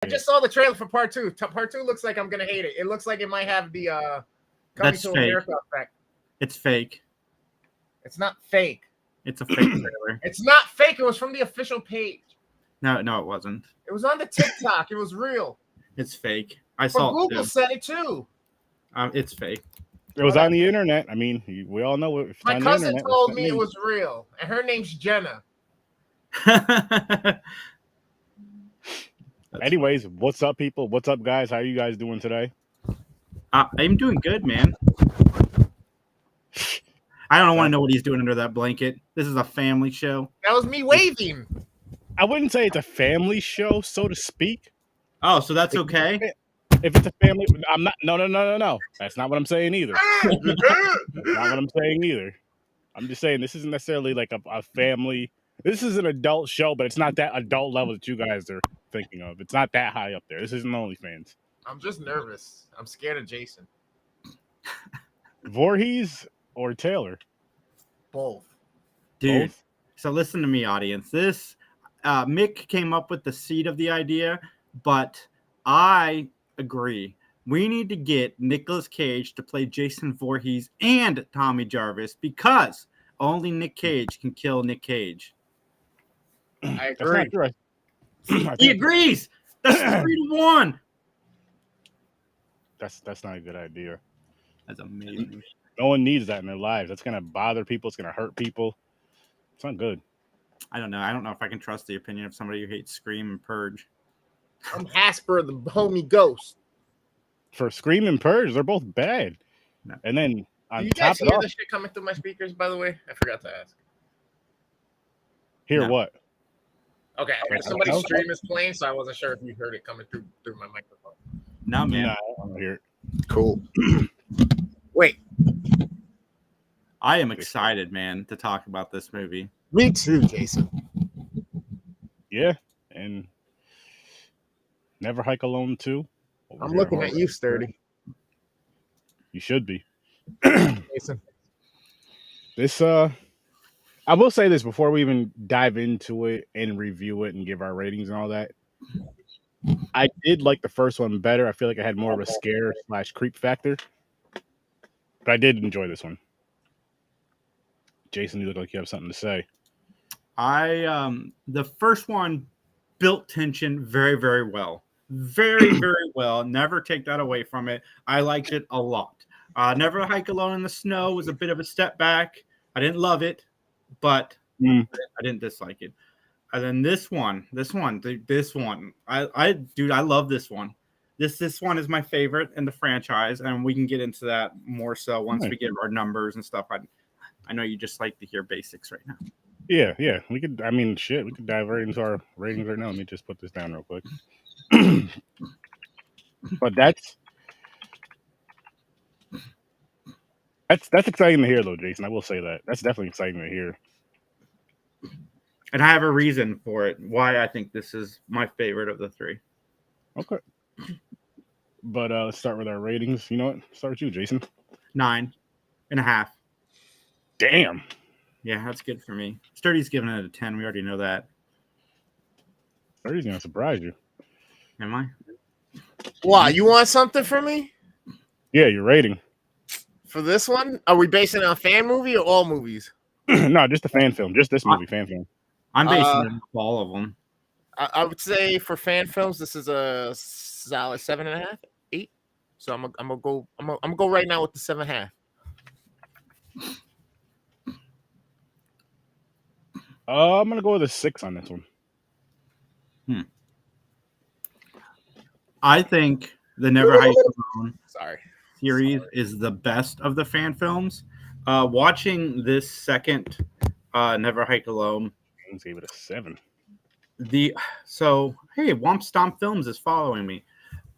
I just saw the trailer for part 2. Part 2 looks like I'm gonna hate it. It looks like it might have the Coming That's to fake. America effect. It's fake. It's not fake. It's a fake trailer. It's not fake. It was from the official page. No, it wasn't. It was on the TikTok. It was real. It's fake. I saw Google it too. said it too. It's fake. It was on the internet. I mean, we all know it. My cousin told me it was real, and her name's Jenna. Anyways, what's up, people? What's up, guys? How are you guys doing today? I'm doing good, man. I don't want to know what he's doing under that blanket. This is a family show. That was me waving. I wouldn't say it's a family show, so to speak. Oh, so that's okay? If it's a family, I'm not. No. That's not what I'm saying either. Not what I'm saying either. I'm just saying this isn't necessarily like a family. This is an adult show, but it's not that adult level that you guys are thinking of. It's not that high up there. This isn't OnlyFans. I'm just nervous. I'm scared of Jason. Voorhees or Taylor? Both. Dude. Both? So listen to me, audience. This Mick came up with the seed of the idea, but I agree. We need to get Nicolas Cage to play Jason Voorhees and Tommy Jarvis because only Nick Cage can kill Nick Cage. I agree. He agrees. That's 3-1. That's not a good idea. That's amazing. No one needs that in their lives. That's gonna bother people. It's gonna hurt people. It's not good. I don't know. I don't know if I can trust the opinion of somebody who hates Scream and Purge. I'm Hasper, the homie ghost. For Scream and Purge, they're both bad. No. And then on Do you top guys of hear it, the shit coming through my speakers, by the way? I forgot to ask. Hear what? Okay, somebody's stream is playing, so I wasn't sure if you heard it coming through my microphone. No, man. No, I don't hear it. Cool. Wait. I am excited, man, to talk about this movie. Me too, Jason. Yeah, and Never Hike Alone 2. I'm looking at you, Sturdy. You should be. Jason. This I will say this before we even dive into it and review it and give our ratings and all that. I did like the first one better. I feel like I had more of a scare / creep factor. But I did enjoy this one. Jason, you look like you have something to say. The first one built tension very, very well. Very, very well. Never take that away from it. I liked it a lot. Never Hike Alone in the Snow was a bit of a step back. I didn't love it, but I didn't dislike it. And then this one, I love this one. This one is my favorite in the franchise, and we can get into that more so once we give our numbers and stuff. I know you just like to hear basics right now. Yeah. We could. I mean, shit. We could dive right into our ratings right now. Let me just put this down real quick. But that's exciting to hear, though, Jason. I will say that. That's definitely exciting to hear. And I have a reason for it, why I think this is my favorite of the three. Okay. But let's start with our ratings. You know what? Start with you, Jason. 9.5. Damn. Yeah, that's good for me. Sturdy's giving it a 10. We already know that. Sturdy's going to surprise you. Am I? Why? You want something from me? Yeah, your rating. For this one? Are we basing it on fan movie or all movies? No, just a fan film. Just this movie, fan film. I'm basing it on all of them. I would say for fan films, this is a solid 7.5, 8. So I'm gonna go right now with the 7.5. I'm gonna go with a 6 on this one. I think the Never Hike Alone series is the best of the fan films. Watching this second Never Hike Alone, I gave it a 7. Hey, Womp Stomp Films is following me.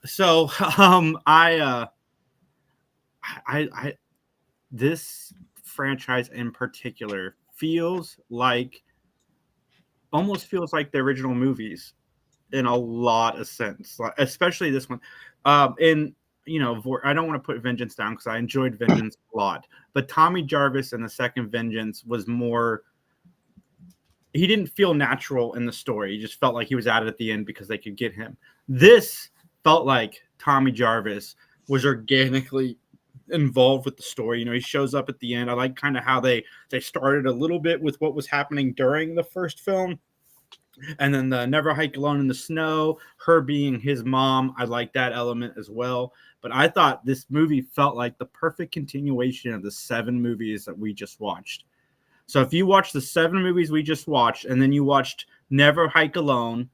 So this franchise in particular almost feels like the original movies in a lot of sense, especially this one. And I don't want to put Vengeance down because I enjoyed Vengeance a lot, but Tommy Jarvis in the second Vengeance was more. He didn't feel natural in the story. He just felt like he was at it at the end because they could get him. This felt like Tommy Jarvis was organically involved with the story. You know, he shows up at the end. I like kind of how they started a little bit with what was happening during the first film, and then the Never Hike Alone in the Snow, her being his mom. I like that element as well. But I thought this movie felt like the perfect continuation of the 7 movies that we just watched. So if you watch the 7 movies we just watched, and then you watched Never Hike Alone,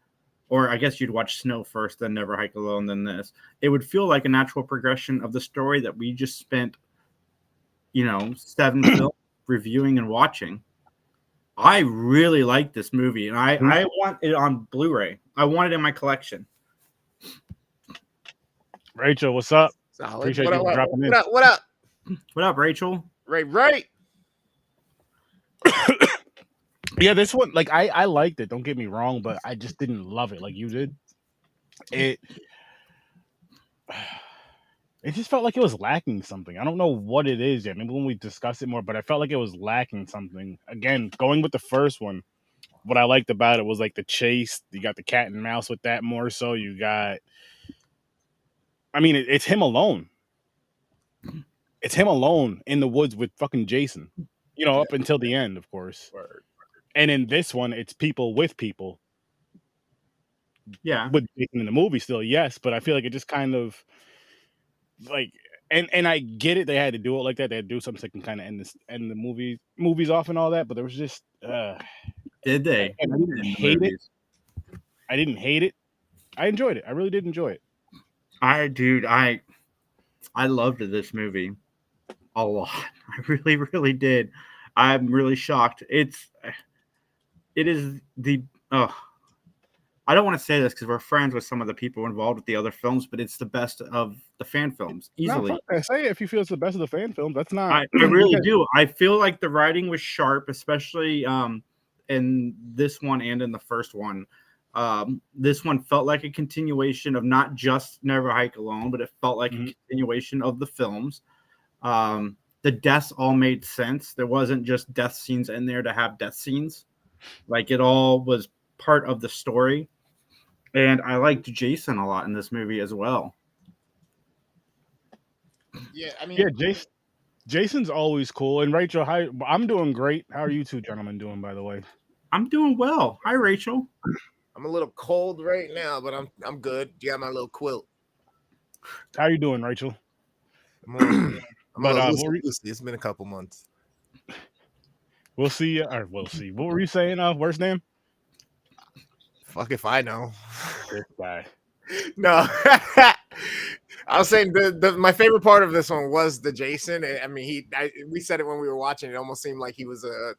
or I guess you'd watch Snow first, then Never Hike Alone, then this, it would feel like a natural progression of the story that we just spent, 7 films reviewing and watching. I really like this movie, and I want it on Blu-ray. I want it in my collection. Rachel, what's up? Solid. Appreciate What you up, dropping in. What up? What up, Rachel? Right. Yeah, this one, like I liked it. Don't get me wrong, but I just didn't love it like you did. It just felt like it was lacking something. I don't know what it is yet. Maybe when we discuss it more, but I felt like it was lacking something. Again, going with the first one, what I liked about it was like the chase. You got the cat and mouse with that more so. You got, I mean, it's him alone. It's him alone in the woods with fucking Jason. Up until the end, of course. And in this one, it's people with people. Yeah. With Jason in the movie still, yes, but I feel like it just kind of like, and I get it. They had to do it like that. They had to do something so they can kind of end the movies off and all that. But there was just did they? I didn't hate it. I didn't hate it. I enjoyed it. I really did enjoy it. I loved this movie a lot. I really, really did. I'm really shocked. It is the I don't want to say this because we're friends with some of the people involved with the other films, but it's the best of the fan films, easily. No, say it if you feel it's the best of the fan films. That's not. I really do. I feel like the writing was sharp, especially in this one and in the first one. This one felt like a continuation of not just Never Hike Alone, but it felt like a continuation of the films. The deaths all made sense. There wasn't just death scenes in there to have death scenes. Like, it all was part of the story. And I liked Jason a lot in this movie as well. Yeah, I mean, yeah, Jason's always cool. And Rachel, hi, I'm doing great. How are you two gentlemen doing, by the way? I'm doing well. Hi, Rachel. I'm a little cold right now, but I'm good. You got my little quilt. How are you doing, Rachel? It's been a couple months. We'll see. We'll see. What were you saying? Worst name? Fuck if I know. This guy. No, I was saying my favorite part of this one was the Jason. I mean, we said it when we were watching. It almost seemed like he was a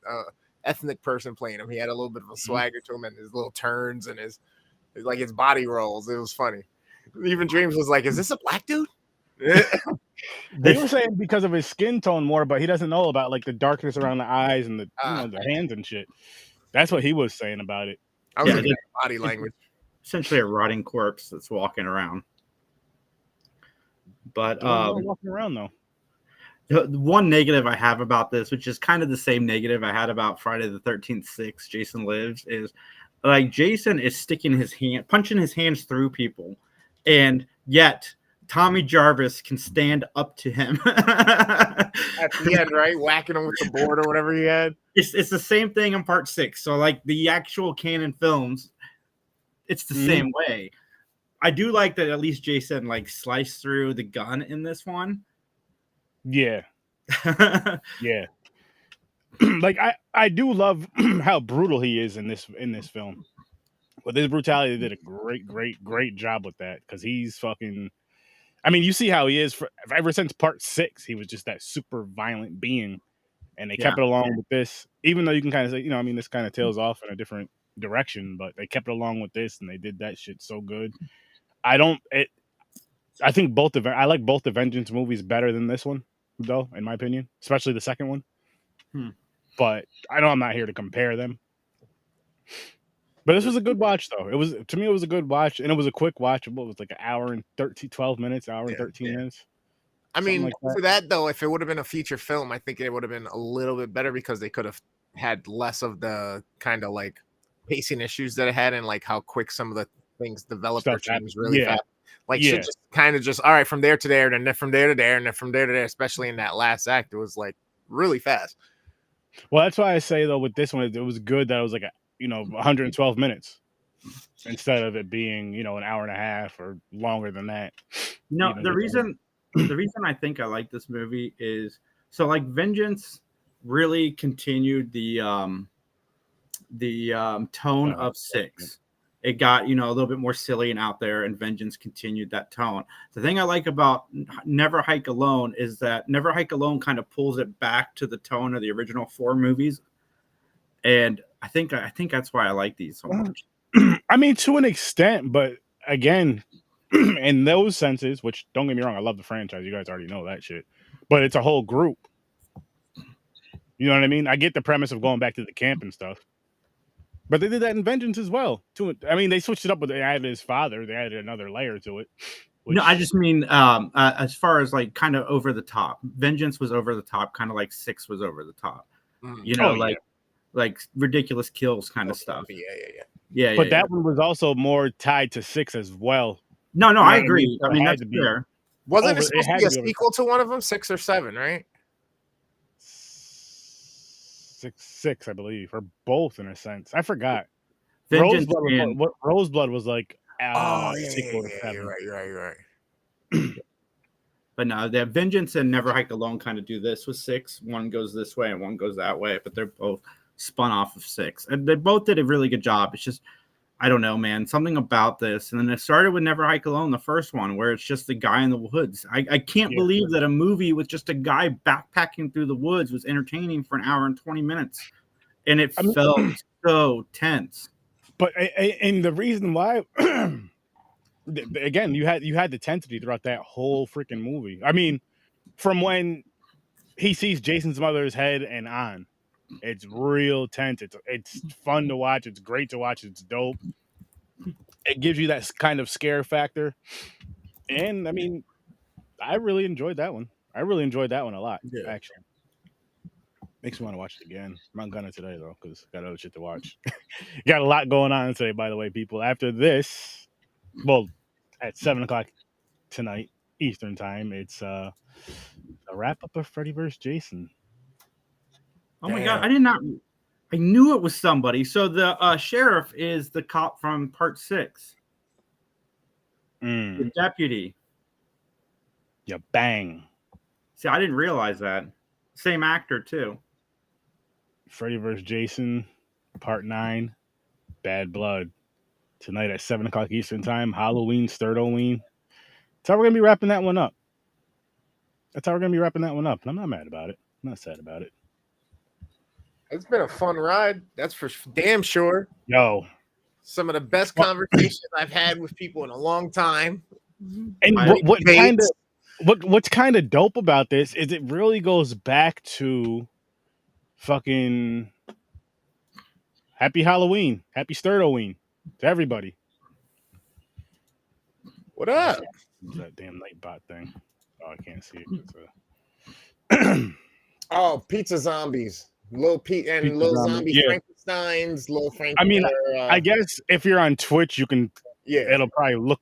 ethnic person playing him. He had a little bit of a swagger to him, and his little turns and his body rolls. It was funny. Even Dreams was like, "Is this a black dude?" They were saying because of his skin tone more, but he doesn't know about like the darkness around the eyes and the the hands and shit. That's what he was saying about it. I was looking at body language. Essentially a rotting corpse that's walking around. But walking around though. The one negative I have about this, which is kind of the same negative I had about Friday the 13th 6, Jason Lives, is like Jason is punching his hands through people, and yet Tommy Jarvis can stand up to him at the end, right? Whacking him with the board or whatever he had. It's the same thing in part 6. So like the actual canon films, it's the same way. I do like that at least Jason like sliced through the gun in this one. Yeah. Yeah. Like I do love how brutal he is in this film. With his brutality, they did a great job with that, because he's fucking. I mean, you see how he is ever since part 6. He was just that super violent being, and they kept it along with this. Even though you can kind of say, this kind of tails off in a different direction, but they kept it along with this, and they did that shit so good. I think I like both the Vengeance movies better than this one, though, in my opinion, especially the second one. But I know I'm not here to compare them. But this was a good watch, though. It was a good watch, and it was a quick watch. What was like an hour and 12 minutes, hour and 13 minutes. I mean, for that though, if it would have been a feature film, I think it would have been a little bit better, because they could have had less of the kind of like pacing issues that it had, and like how quick some of the things developed or Stuff changed happens. really Yeah. fast. Like Yeah. shit just kind of just all right from there to there, and then from there to there, and then from there to there. Especially in that last act, it was like really fast. Well, that's why I say though with this one, it was good that it was like 112 minutes instead of it being an hour and a half or longer than that. No, Even the with- reason I think I like this movie is so like Vengeance really continued the tone of 6. It got a little bit more silly and out there, and Vengeance continued that tone. The thing I like about Never Hike Alone is that Never Hike Alone kind of pulls it back to the tone of the original 4 movies, and I think that's why I like these so much. I mean, to an extent, but again, in those senses, which don't get me wrong, I love the franchise. You guys already know that shit, but it's a whole group. You know what I mean? I get the premise of going back to the camp and stuff. But they did that in Vengeance as well. I mean, they switched it up with they added his father. They added another layer to it. No, I just mean as far as like kind of over the top. Vengeance was over the top, kind of like 6 was over the top. Like ridiculous kills kind of stuff. Yeah. But that one was also more tied to 6 as well. No, I agree. I mean, that's fair. Wasn't it supposed to be a sequel to one of them, 6 or 7, right? 6, I believe, or both in a sense. I forgot. Vengeance Roseblood was like sequel to 7. You're right. But no, the Vengeance and Never Hike Alone kind of do this with 6. One goes this way and one goes that way, but they're both spun off of 6, and they both did a really good job. It's just I don't know, man, something about this. And then it started with Never Hike Alone, the first one, where it's just the guy in the woods. I can't believe that a movie with just a guy backpacking through the woods was entertaining for an hour and 20 minutes. And it felt so tense. But and the reason why, again, you had the tensity throughout that whole freaking movie. I mean, from when he sees Jason's mother's head and on. It's real tense. It's fun to watch. It's great to watch. It's dope. It gives you that kind of scare factor. And I mean, I really enjoyed that one. I really enjoyed that one a lot, actually. Makes me want to watch it again. I'm not gonna today though, because got other shit to watch. Got a lot going on today, by the way, people. After this, well, at 7:00 tonight, Eastern time, it's a wrap up of Freddy vs. Jason. Oh my God, I knew it was somebody. So the sheriff is the cop from part 6. The deputy. Yeah, bang. See, I didn't realize that. Same actor too. Freddy vs. Jason, part 9, Bad Blood. Tonight at 7:00 Eastern time, Halloween, Sturd-O-Ween. That's how we're gonna be wrapping that one up. And I'm not mad about it. I'm not sad about it. It's been a fun ride. That's for damn sure. Yo. Some of the best conversations I've had with people in a long time. And what's kind of dope about this is it really goes back to fucking Happy Halloween, Happy Sturd-O-Ween to everybody. What up? What's that damn Nightbot thing? Oh, I can't see it. Oh, Pizza Zombies. Little Zombie Frankensteins, Little Frank. I mean, I guess if you're on Twitch, you can. Yeah, it'll probably look.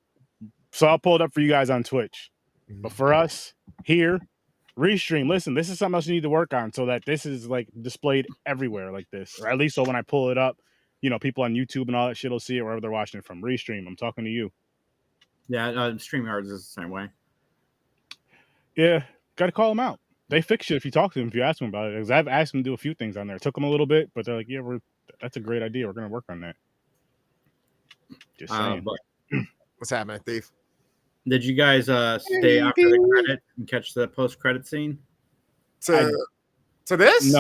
So I'll pull it up for you guys on Twitch. But for us here, Restream. Listen, this is something else you need to work on so that this is like displayed everywhere like this, or at least so when I pull it up, people on YouTube and all that shit will see it wherever they're watching it from. Restream. I'm talking to you. Yeah, StreamYard is the same way. Yeah, got to call them out. They fix it if you talk to them, if you ask them about it. Because I've asked them to do a few things on there. It took them a little bit, but they're like, yeah, that's a great idea. We're going to work on that. Just saying. What's happening, Thief? Did you guys stay after the credit and catch the post-credit scene? To this?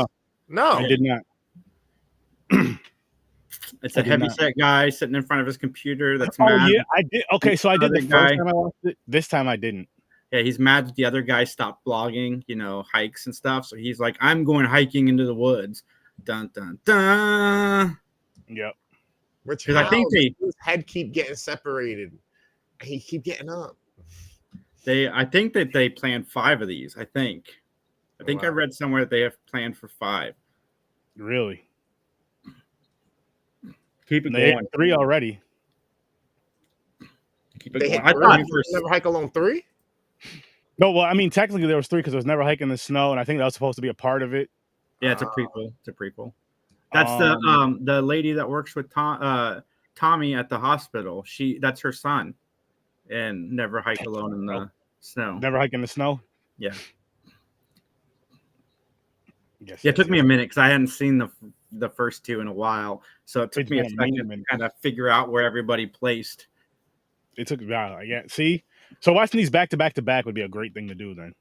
No. I did not. It's a heavyset guy sitting in front of his computer that's mad. Oh, yeah, I did. Okay, so I did the first time I watched it. This time I didn't. Yeah, he's mad that the other guy stopped blogging, hikes and stuff. So he's like, I'm going hiking into the woods. Dun, dun, dun. Yep. Because I think his head keep getting separated. He keep getting up. I think that they planned 5 of these. I think I read somewhere that they have planned for 5. Really? Keep it going. Had 3 already. keep it They going. hit I thought Never Hike Alone 3? No, well, I mean, technically there was 3 because there was Never Hike in the Snow, and I think that was supposed to be a part of it. yeah, it's a prequel. It's a prequel. That's the lady that works with Tommy at the hospital. That's her son, and Never Hike Alone in the Snow. Never Hike in the Snow. Yeah. Yes, Yeah, it took me a minute because I hadn't seen the first 2 in a while, so it took It's me a been a second minute. to kind of figure out where everybody placed. It took yeah. See, so watching these back to back to back would be a great thing to do. Then,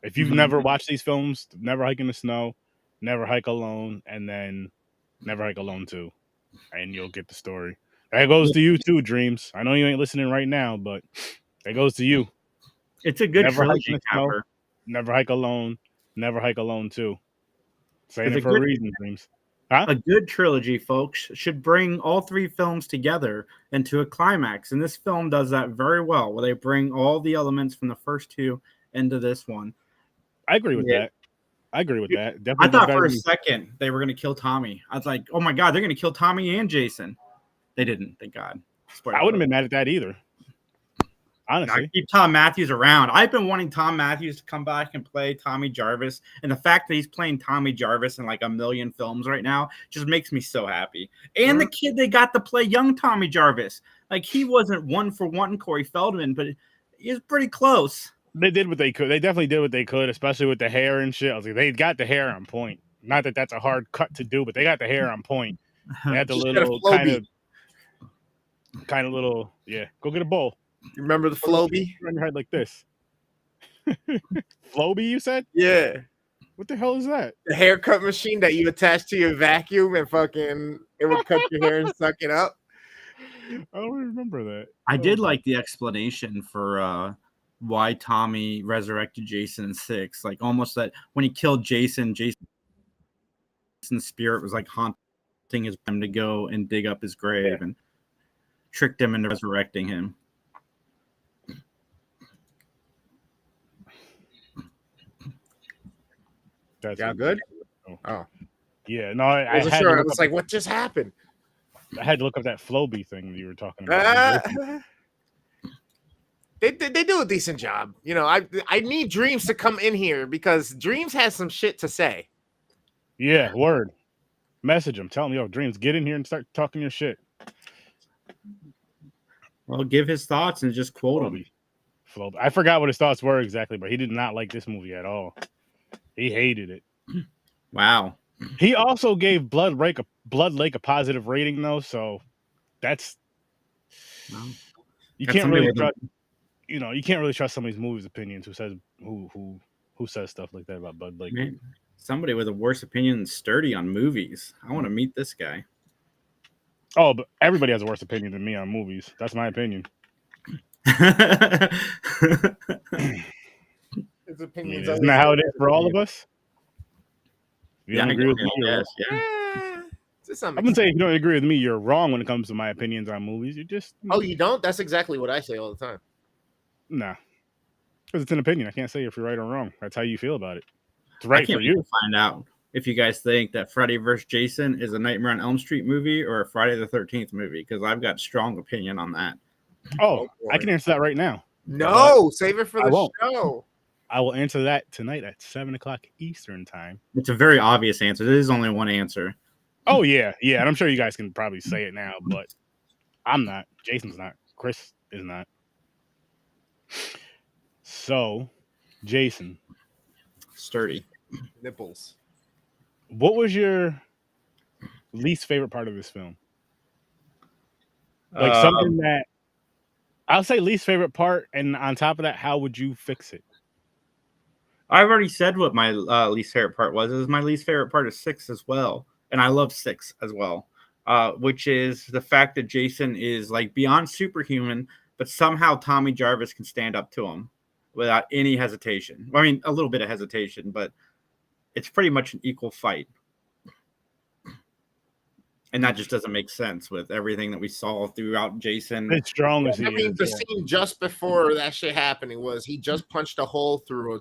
if you've never watched these films, Never Hike in the Snow, Never Hike Alone, and then Never Hike Alone 2, and you'll get the story. That goes to you too, Dreams. I know you ain't listening right now, but that goes to you. It's a good Never Hike in trilogy, the Snow, Capper. Never Hike Alone, Never Hike Alone 2. Saying It's it for a reason, Dreams. Huh? A good trilogy, folks, should bring all 3 films together into a climax. And this film does that very well, where they bring all the elements from the first 2 into this one. I agree with that. I agree with that. Definitely. I thought for a second they were going to kill Tommy. I was like, oh my God, they're going to kill Tommy and Jason. They didn't, thank God. I wouldn't have been mad at that either. Honestly, keep Tom Matthews around. I've been wanting Tom Matthews to come back and play Tommy Jarvis, and the fact that he's playing Tommy Jarvis in like a million films right now just makes me so happy. And the kid they got to play young Tommy Jarvis, like he wasn't 1-for-1 Corey Feldman, but he was pretty close. They did what they could. They definitely did what they could, especially with the hair and shit. I was like, they got the hair on point. Not that that's a hard cut to do, but they got the hair on point. They had the little kind of little, yeah. Go get a bowl. You remember the Floby? Run your head like this. Floby, you said? Yeah. What the hell is that? The haircut machine that you attach to your vacuum and fucking it would cut your hair and suck it up. I don't remember that. I did like the explanation for why Tommy resurrected Jason in 6. Like almost that when he killed Jason's spirit was like haunting his time to go and dig up his grave and tricked him into resurrecting him. That's good. Oh, yeah. No, I wasn't sure. I was like, what just happened? I had to look up that Floby thing that you were talking about. They do a decent job. You know, I need Dreams to come in here because Dreams has some shit to say. Yeah, word. Message him. Tell him, yo, Dreams, get in here and start talking your shit. Well, give his thoughts and just quote him. Floby. I forgot what his thoughts were exactly, but he did not like this movie at all. He hated it. Wow. He also gave Blood Lake a positive rating though, so that's you can't really trust. You know, you can't really trust somebody's movie's opinions who says stuff like that about Blood Lake. Man, somebody with a worse opinion than Sturdy on movies. I want to meet this guy. Oh, but everybody has a worse opinion than me on movies. That's my opinion. His opinions isn't that how it is for all of us? You don't agree with me? Yes, I'm gonna say if you don't agree with me, you're wrong when it comes to my opinions on movies. You just you don't? That's exactly what I say all the time. Nah, because it's an opinion. I can't say if you're right or wrong. That's how you feel about it. It's right for you to find out if you guys think that Freddy vs. Jason is a Nightmare on Elm Street movie or a Friday the 13th movie, because I've got strong opinion on that. Oh, I can answer that right now. No, save it for the show. I will answer that tonight at 7:00 Eastern time. It's a very obvious answer. There is only one answer. Oh, yeah. Yeah, and I'm sure you guys can probably say it now, but I'm not. Jason's not. Chris is not. So, Jason. Sturdy. Nipples. What was your least favorite part of this film? Like something that I'll say least favorite part, and on top of that, how would you fix it? I've already said what my least favorite part was. It was my least favorite part of 6 as well. And I love 6 as well, which is the fact that Jason is like beyond superhuman, but somehow Tommy Jarvis can stand up to him without any hesitation. I mean, a little bit of hesitation, but it's pretty much an equal fight. And that just doesn't make sense with everything that we saw throughout Jason. As strong as he is. The scene just before that shit happening was he just punched a hole through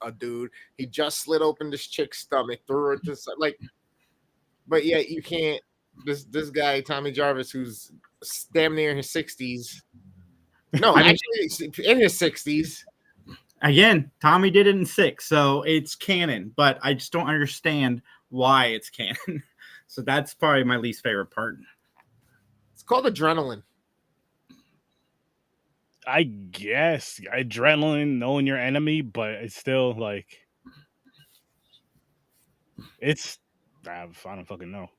a dude. He just slit open this chick's stomach, threw her to like. But yet you can't. This guy Tommy Jarvis, who's damn near his 60s, No, I mean, actually, in his 60s. again, Tommy did it in 6, so it's canon. But I just don't understand why it's canon. So that's probably my least favorite part. It's called adrenaline. I guess adrenaline, knowing your enemy, but it's still like it's. I don't fucking know.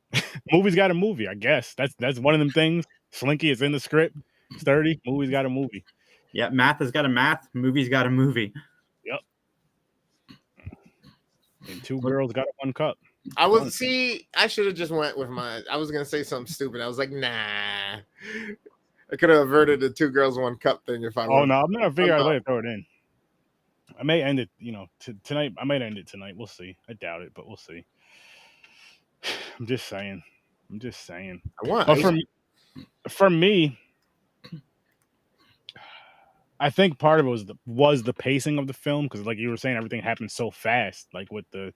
Movie's got a movie, I guess. That's one of them things. Slinky is in the script. Sturdy, movie's got a movie. Yeah, math has got a math. Movie's got a movie. Yep. And 2 girls got 1 cup. I should have just went with my. I was gonna say something stupid. I was like, nah. I could have averted the 2 girls 1 cup thing if I. Oh no, I'm gonna figure out a way to throw it in. I may end it, tonight. I might end it tonight. We'll see. I doubt it, but we'll see. I'm just saying. But for me, I think part of it was the pacing of the film, because like you were saying, everything happened so fast. Like with the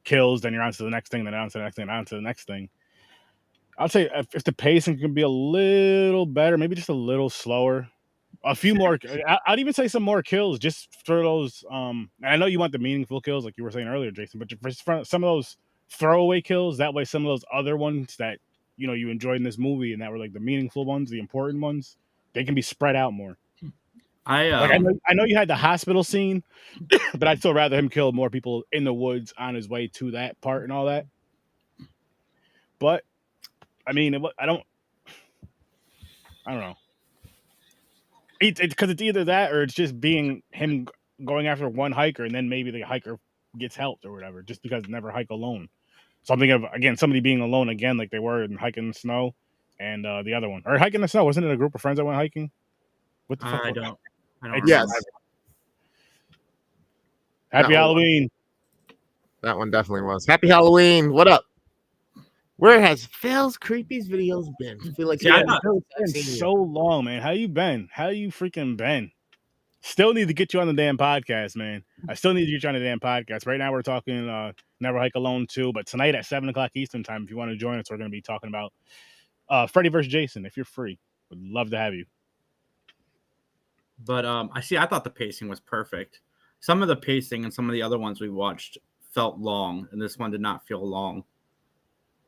kills, then you're on to the next thing, then on to the next thing, on to the next thing. I'd say if the pacing can be a little better, maybe just a little slower, a few more. I'd even say some more kills, just for those. And I know you want the meaningful kills, like you were saying earlier, Jason, but for some of those throwaway kills, that way some of those other ones that you enjoyed in this movie and that were like the meaningful ones, the important ones, they can be spread out more. I know you had the hospital scene, but I'd still rather him kill more people in the woods on his way to that part and all that. But I mean, I don't know. Because it's either that or it's just being him going after one hiker and then maybe the hiker gets helped or whatever, just because never hike alone. So I'm thinking of, again, somebody being alone again, like they were in Hiking in the Snow and the other one. Or Hiking in the Snow, wasn't it a group of friends that went hiking? What the fuck? I don't Yes. Happy Halloween. That one definitely was. Happy Halloween. What up? Where has Phil's Creepies videos been? I feel like it's been so long, man. How you been? How you freaking been? Still need to get you on the damn podcast, man. I still need to get you on the damn podcast. Right now we're talking Never Hike Alone 2, but tonight at 7 o'clock Eastern time, if you want to join us, we're going to be talking about Freddy vs. Jason. If you're free, would love to have you. But I thought the pacing was perfect. Some of the pacing and some of the other ones we watched felt long, and this one did not feel long.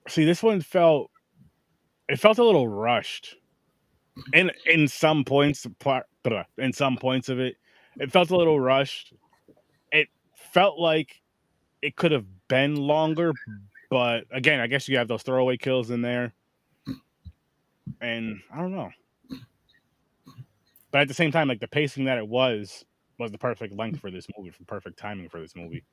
See, this one felt a little rushed. In some points of it, it felt a little rushed. It felt like it could have been longer, but again, I guess you have those throwaway kills in there, and I don't know. But at the same time, like the pacing that it was the perfect length for this movie, for perfect timing for this movie.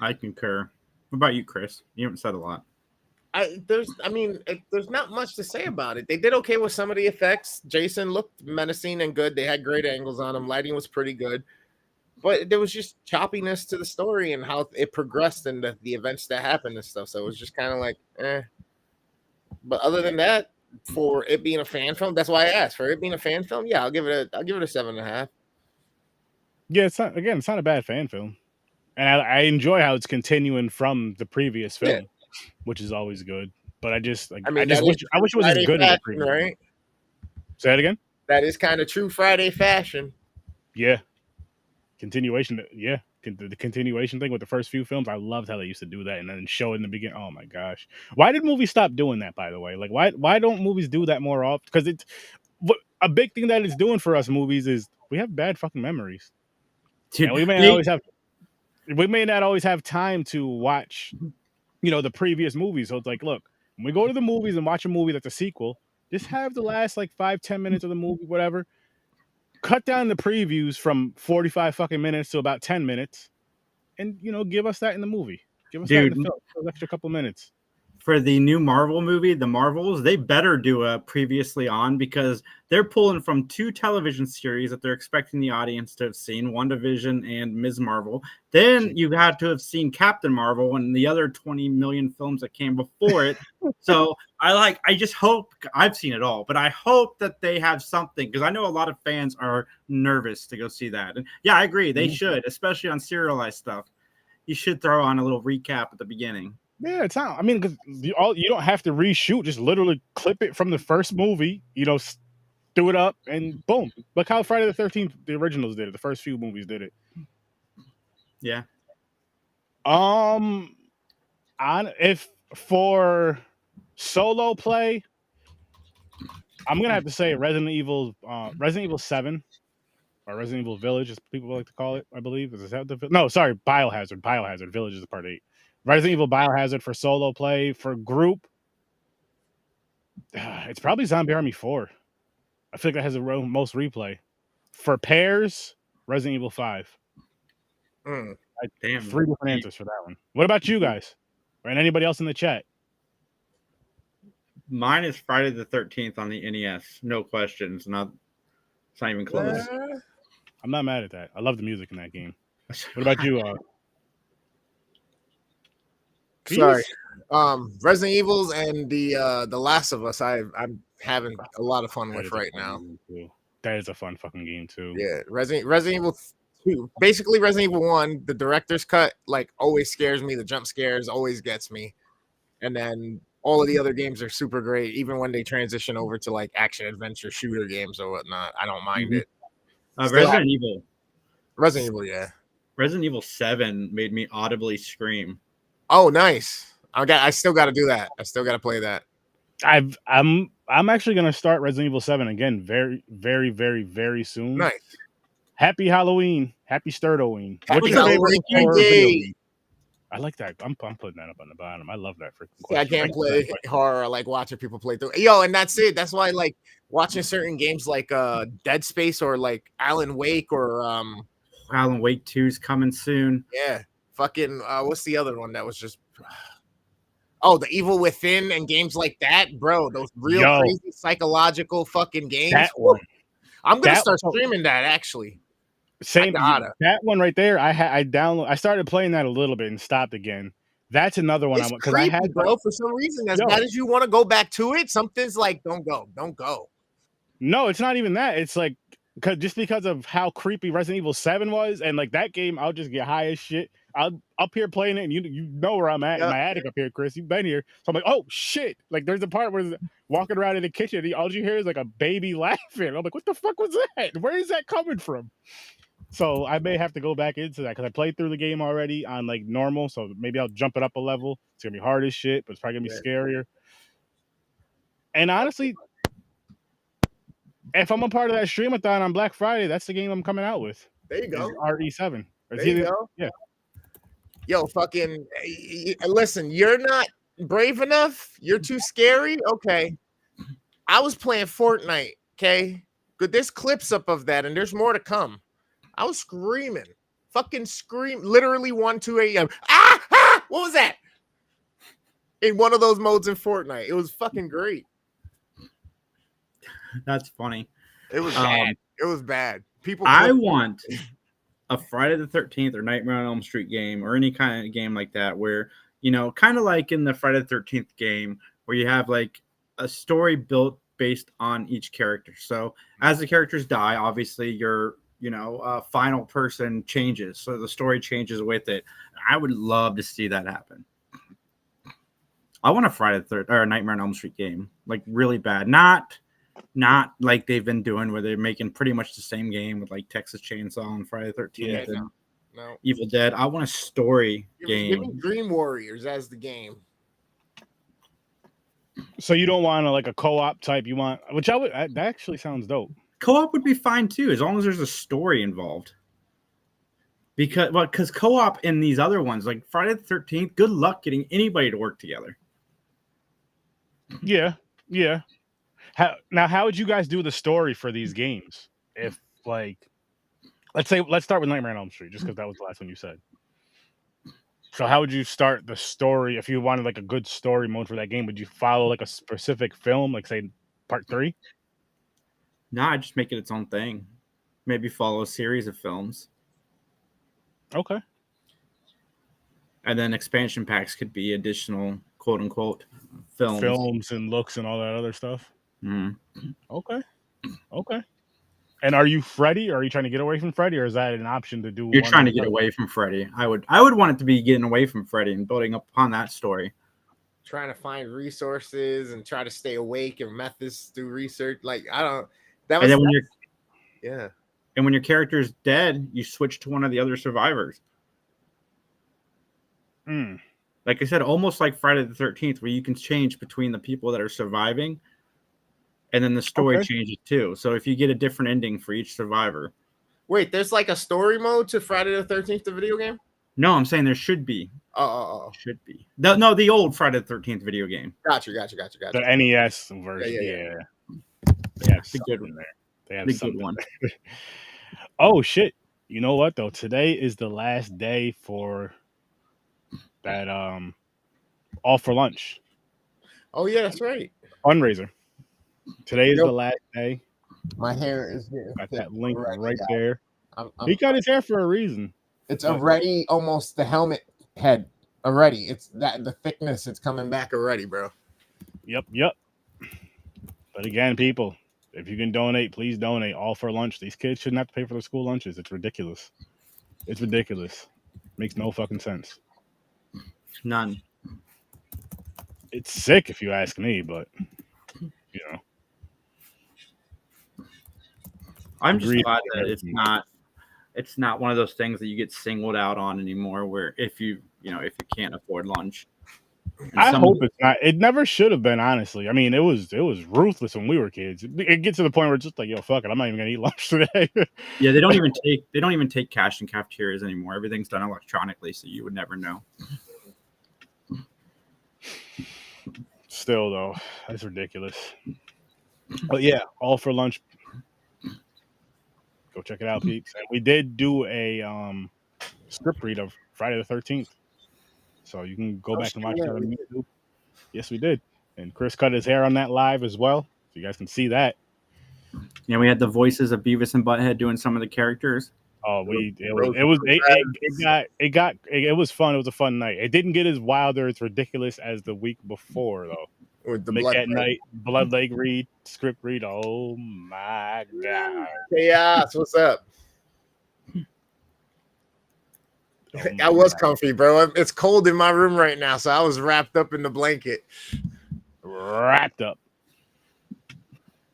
I concur. What about you, Chris? You haven't said a lot. There's not much to say about it. They did okay with some of the effects. Jason looked menacing and good. They had great angles on him. Lighting was pretty good. But there was just choppiness to the story and how it progressed and the events that happened and stuff. So it was just kind of like, eh. But other than that, for it being a fan film, that's why I asked. For it being a fan film, yeah, I'll give it a 7.5. Yeah, it's not a bad fan film. And I enjoy how it's continuing from the previous film, which is always good. But I wish it was as good as the previous, right? Say that again? That is kind of true Friday fashion. Yeah. Continuation. Yeah. The continuation thing with the first few films, I loved how they used to do that and then show it in the beginning. Oh my gosh. Why did movies stop doing that, by the way? Like, why don't movies do that more often? Because it's a big thing that it's doing for us movies is we have bad fucking memories. Dude, and we may not always have time to watch, the previous movies. So it's like, look, when we go to the movies and watch a movie that's a sequel, just have the last like 5-10 minutes of the movie, whatever. Cut down the previews from 45 fucking minutes to about 10 minutes, and give us that in the movie. Give us that in the film for an extra couple minutes. For the new Marvel movie, The Marvels, they better do a previously on, because they're pulling from 2 television series that they're expecting the audience to have seen, WandaVision and Ms. Marvel. Then you had to have seen Captain Marvel and the other 20 million films that came before it. So I just hope, I've seen it all, but I hope that they have something, because I know a lot of fans are nervous to go see that. And yeah, I agree. They should, especially on serialized stuff. You should throw on a little recap at the beginning. Yeah, it's not. I mean, because you don't have to reshoot. Just literally clip it from the first movie. Do it up and boom. Look how Friday the 13th the originals did it. The first few movies did it. Yeah. If for solo play, I'm gonna have to say Resident Evil 7 or Resident Evil Village, as people like to call it. I believe is that the no, sorry, Biohazard. Biohazard Village is part 8. Resident Evil Biohazard for solo play. For group, it's probably Zombie Army 4. I feel like that has the most replay. For pairs, Resident Evil 5. Damn. 3 different answers for that one. What about you guys? And anybody else in the chat? Mine is Friday the 13th on the NES. No questions. It's not even close. I'm not mad at that. I love the music in that game. What about you? Sorry. Resident Evils and the Last of Us. I'm having a lot of fun with right now. That is a fun fucking game too. Yeah, Resident Evil 2. Basically, Resident Evil 1, the director's cut like always scares me. The jump scares always gets me, and then all of the other games are super great. Even when they transition over to like action adventure shooter games or whatnot, I don't mind it. Resident Evil, yeah. Resident Evil 7 made me audibly scream. Oh, nice. I still got to do that. I still got to play that. I'm actually gonna start Resident Evil 7 again very, very, very, very soon. Nice. Happy Halloween. Happy Sturdoween. What's your favorite horror video? I like that. I'm putting that up on the bottom. I love that freaking question. I can't play horror. I like watching people play through. Yo, and that's it. That's why I like watching certain games like Dead Space or like Alan Wake or Alan Wake 2's coming soon. Yeah. Fucking what's the other one that was just Oh, The Evil Within and games like that, bro. Those real crazy psychological fucking games. That one. I'm gonna start streaming that actually. Same. That one right there. I started playing that a little bit and stopped again. That's another one. It's creepy, bro. For some reason, as bad as you want to go back to it, something's like, don't go. No, it's not even that. It's like because of how creepy Resident Evil 7 was, and like that game, I'll just get high as shit. I'm up here playing it, and you know where I'm at in my attic up here, Chris. You've been here, so I'm like, oh shit! Like there's a part where walking around in the kitchen, and all you hear is like a baby laughing. I'm like, what the fuck was that? Where is that coming from? So I may have to go back into that because I played through the game already on like normal. So maybe I'll jump it up a level. It's gonna be hard as shit, but it's probably gonna be scarier. And honestly, if I'm a part of that streamathon on Black Friday, that's the game I'm coming out with. There you go. RE7. There you go. Yeah. Yo, fucking listen, you're not brave enough. You're too scary. Okay. I was playing Fortnite. Okay. Good. There's clips up of that, and there's more to come. I was screaming, fucking scream, literally 1, 2 a.m. Ah! What was that? In one of those modes in Fortnite. It was fucking great. That's funny. It was bad. It was bad. I want a Friday the 13th or Nightmare on Elm Street game or any kind of game like that where, kind of like in the Friday the 13th game where you have like a story built based on each character. So as the characters die, obviously your final person changes. So the story changes with it. I would love to see that happen. I want a Friday the 13th or a Nightmare on Elm Street game, like really bad. Not like they've been doing where they're making pretty much the same game with like Texas Chainsaw and Friday the 13th and Evil Dead. I want a story game. Give me Dream Warriors as the game. So you don't want like a co-op type. You want, which that actually sounds dope. Co-op would be fine too, as long as there's a story involved. Because co-op in these other ones, like Friday the 13th, good luck getting anybody to work together. Yeah. How would you guys do the story for these games? If like, let's start with Nightmare on Elm Street, just because that was the last one you said. So how would you start the story if you wanted like a good story mode for that game? Would you follow like a specific film, like say part 3? No, I just make it its own thing. Maybe follow a series of films. Okay. And then expansion packs could be additional quote unquote films and looks and all that other stuff. Mm. Okay. And are you Freddy? Or are you trying to get away from Freddy, or is that an option to do? You're trying to get away from Freddy. I would want it to be getting away from Freddy and building up upon that story. Trying to find resources and try to stay awake and methods do research. Like I don't. That was. And then when yeah. And when your character's dead, you switch to one of the other survivors. Like I said, almost like Friday the 13th, where you can change between the people that are surviving, and then the story changes too. So if you get a different ending for each survivor. Wait, there's like a story mode to Friday the 13th, the video game? No, I'm saying there should be. Oh. Should be. No, the old Friday the 13th video game. Gotcha. The NES version. Yeah. They have the good one there. They have the good one. Oh shit! You know what though? Today is the last day for that all for lunch. Oh yeah, that's right. Fundraiser. Today is the last day. My hair is got that link right there. He I'm, cut his hair for a reason. It's already almost the helmet head already. It's that the thickness. It's coming back already, bro. Yep. But again, people, if you can donate, please donate. All for lunch. These kids shouldn't have to pay for their school lunches. It's ridiculous. It's ridiculous. Makes no fucking sense. None. It's sick if you ask me, but you know. I'm just glad that it's not one of those things that you get singled out on anymore, where if you can't afford lunch. I hope it's not. It never should have been, honestly. I mean, it was ruthless when we were kids. It gets to the point where it's just like, yo, fuck it, I'm not even gonna eat lunch today. Yeah, they don't even take cash in cafeterias anymore. Everything's done electronically, so you would never know. Still though, that's ridiculous. But yeah, all for lunch. Go check it out, peeps. And we did do a script read of Friday the 13th. So you can go back and watch that on YouTube. Yes, we did. And Chris cut his hair on that live as well. So you guys can see that. Yeah, we had the voices of Beavis and Butthead doing some of the characters. Oh, it was fun. It was a fun night. It didn't get as wild or as ridiculous as the week before, though. With the blood leg read, script read. Oh my god. Chaos, what's up? I was comfy, bro. It's cold in my room right now, so I was wrapped up in the blanket. Wrapped up.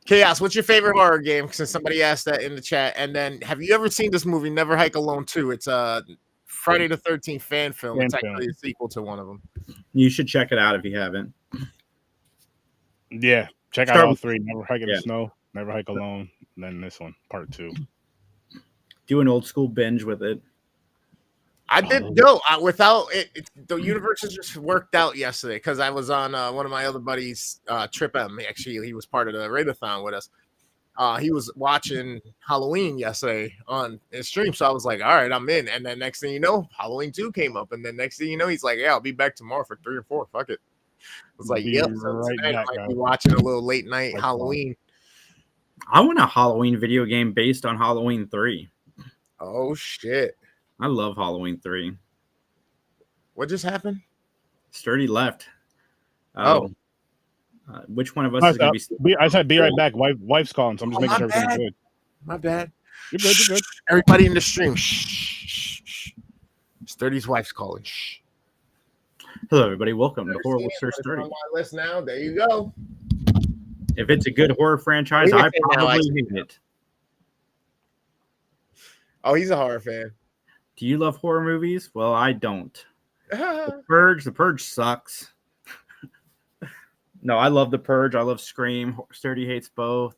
Chaos, what's your favorite horror game? Since somebody asked that in the chat. And then, have you ever seen this movie, Never Hike Alone 2? It's a Friday the 13th fan film. It's actually a sequel to one of them. You should check it out if you haven't. Yeah, check out all three. Never Hike in the Snow, Never Hike Alone, and then this one, part 2. Do an old school binge with it. I did go without it. The universe has just worked out yesterday because I was on one of my other buddies, Trip M. Actually, he was part of the Radathon with us. He was watching Halloween yesterday on his stream, so I was like, "All right, I'm in." And then next thing you know, Halloween 2 came up, and then next thing you know, he's like, "Yeah, I'll be back tomorrow for 3 or 4. Fuck it." I was like, "Yep." So tonight I might be watching a little late night Halloween. I want a Halloween video game based on Halloween 3. Oh shit! I love Halloween 3. What just happened? Sturdy left. Which one of us is going to be? I said, be right back. Wife's calling, so I'm just making sure everything's good. My bad. You're good. You're good. Everybody in the stream. Shh. Sturdy's wife's calling. Shh. Hello, everybody. Welcome to Horror with Sir Sturdy. On my list now. There you go. If it's a good horror franchise, I probably hate it. Oh, he's a horror fan. Do you love horror movies? Well, I don't. The Purge sucks. No, I love The Purge. I love Scream. Sturdy hates both.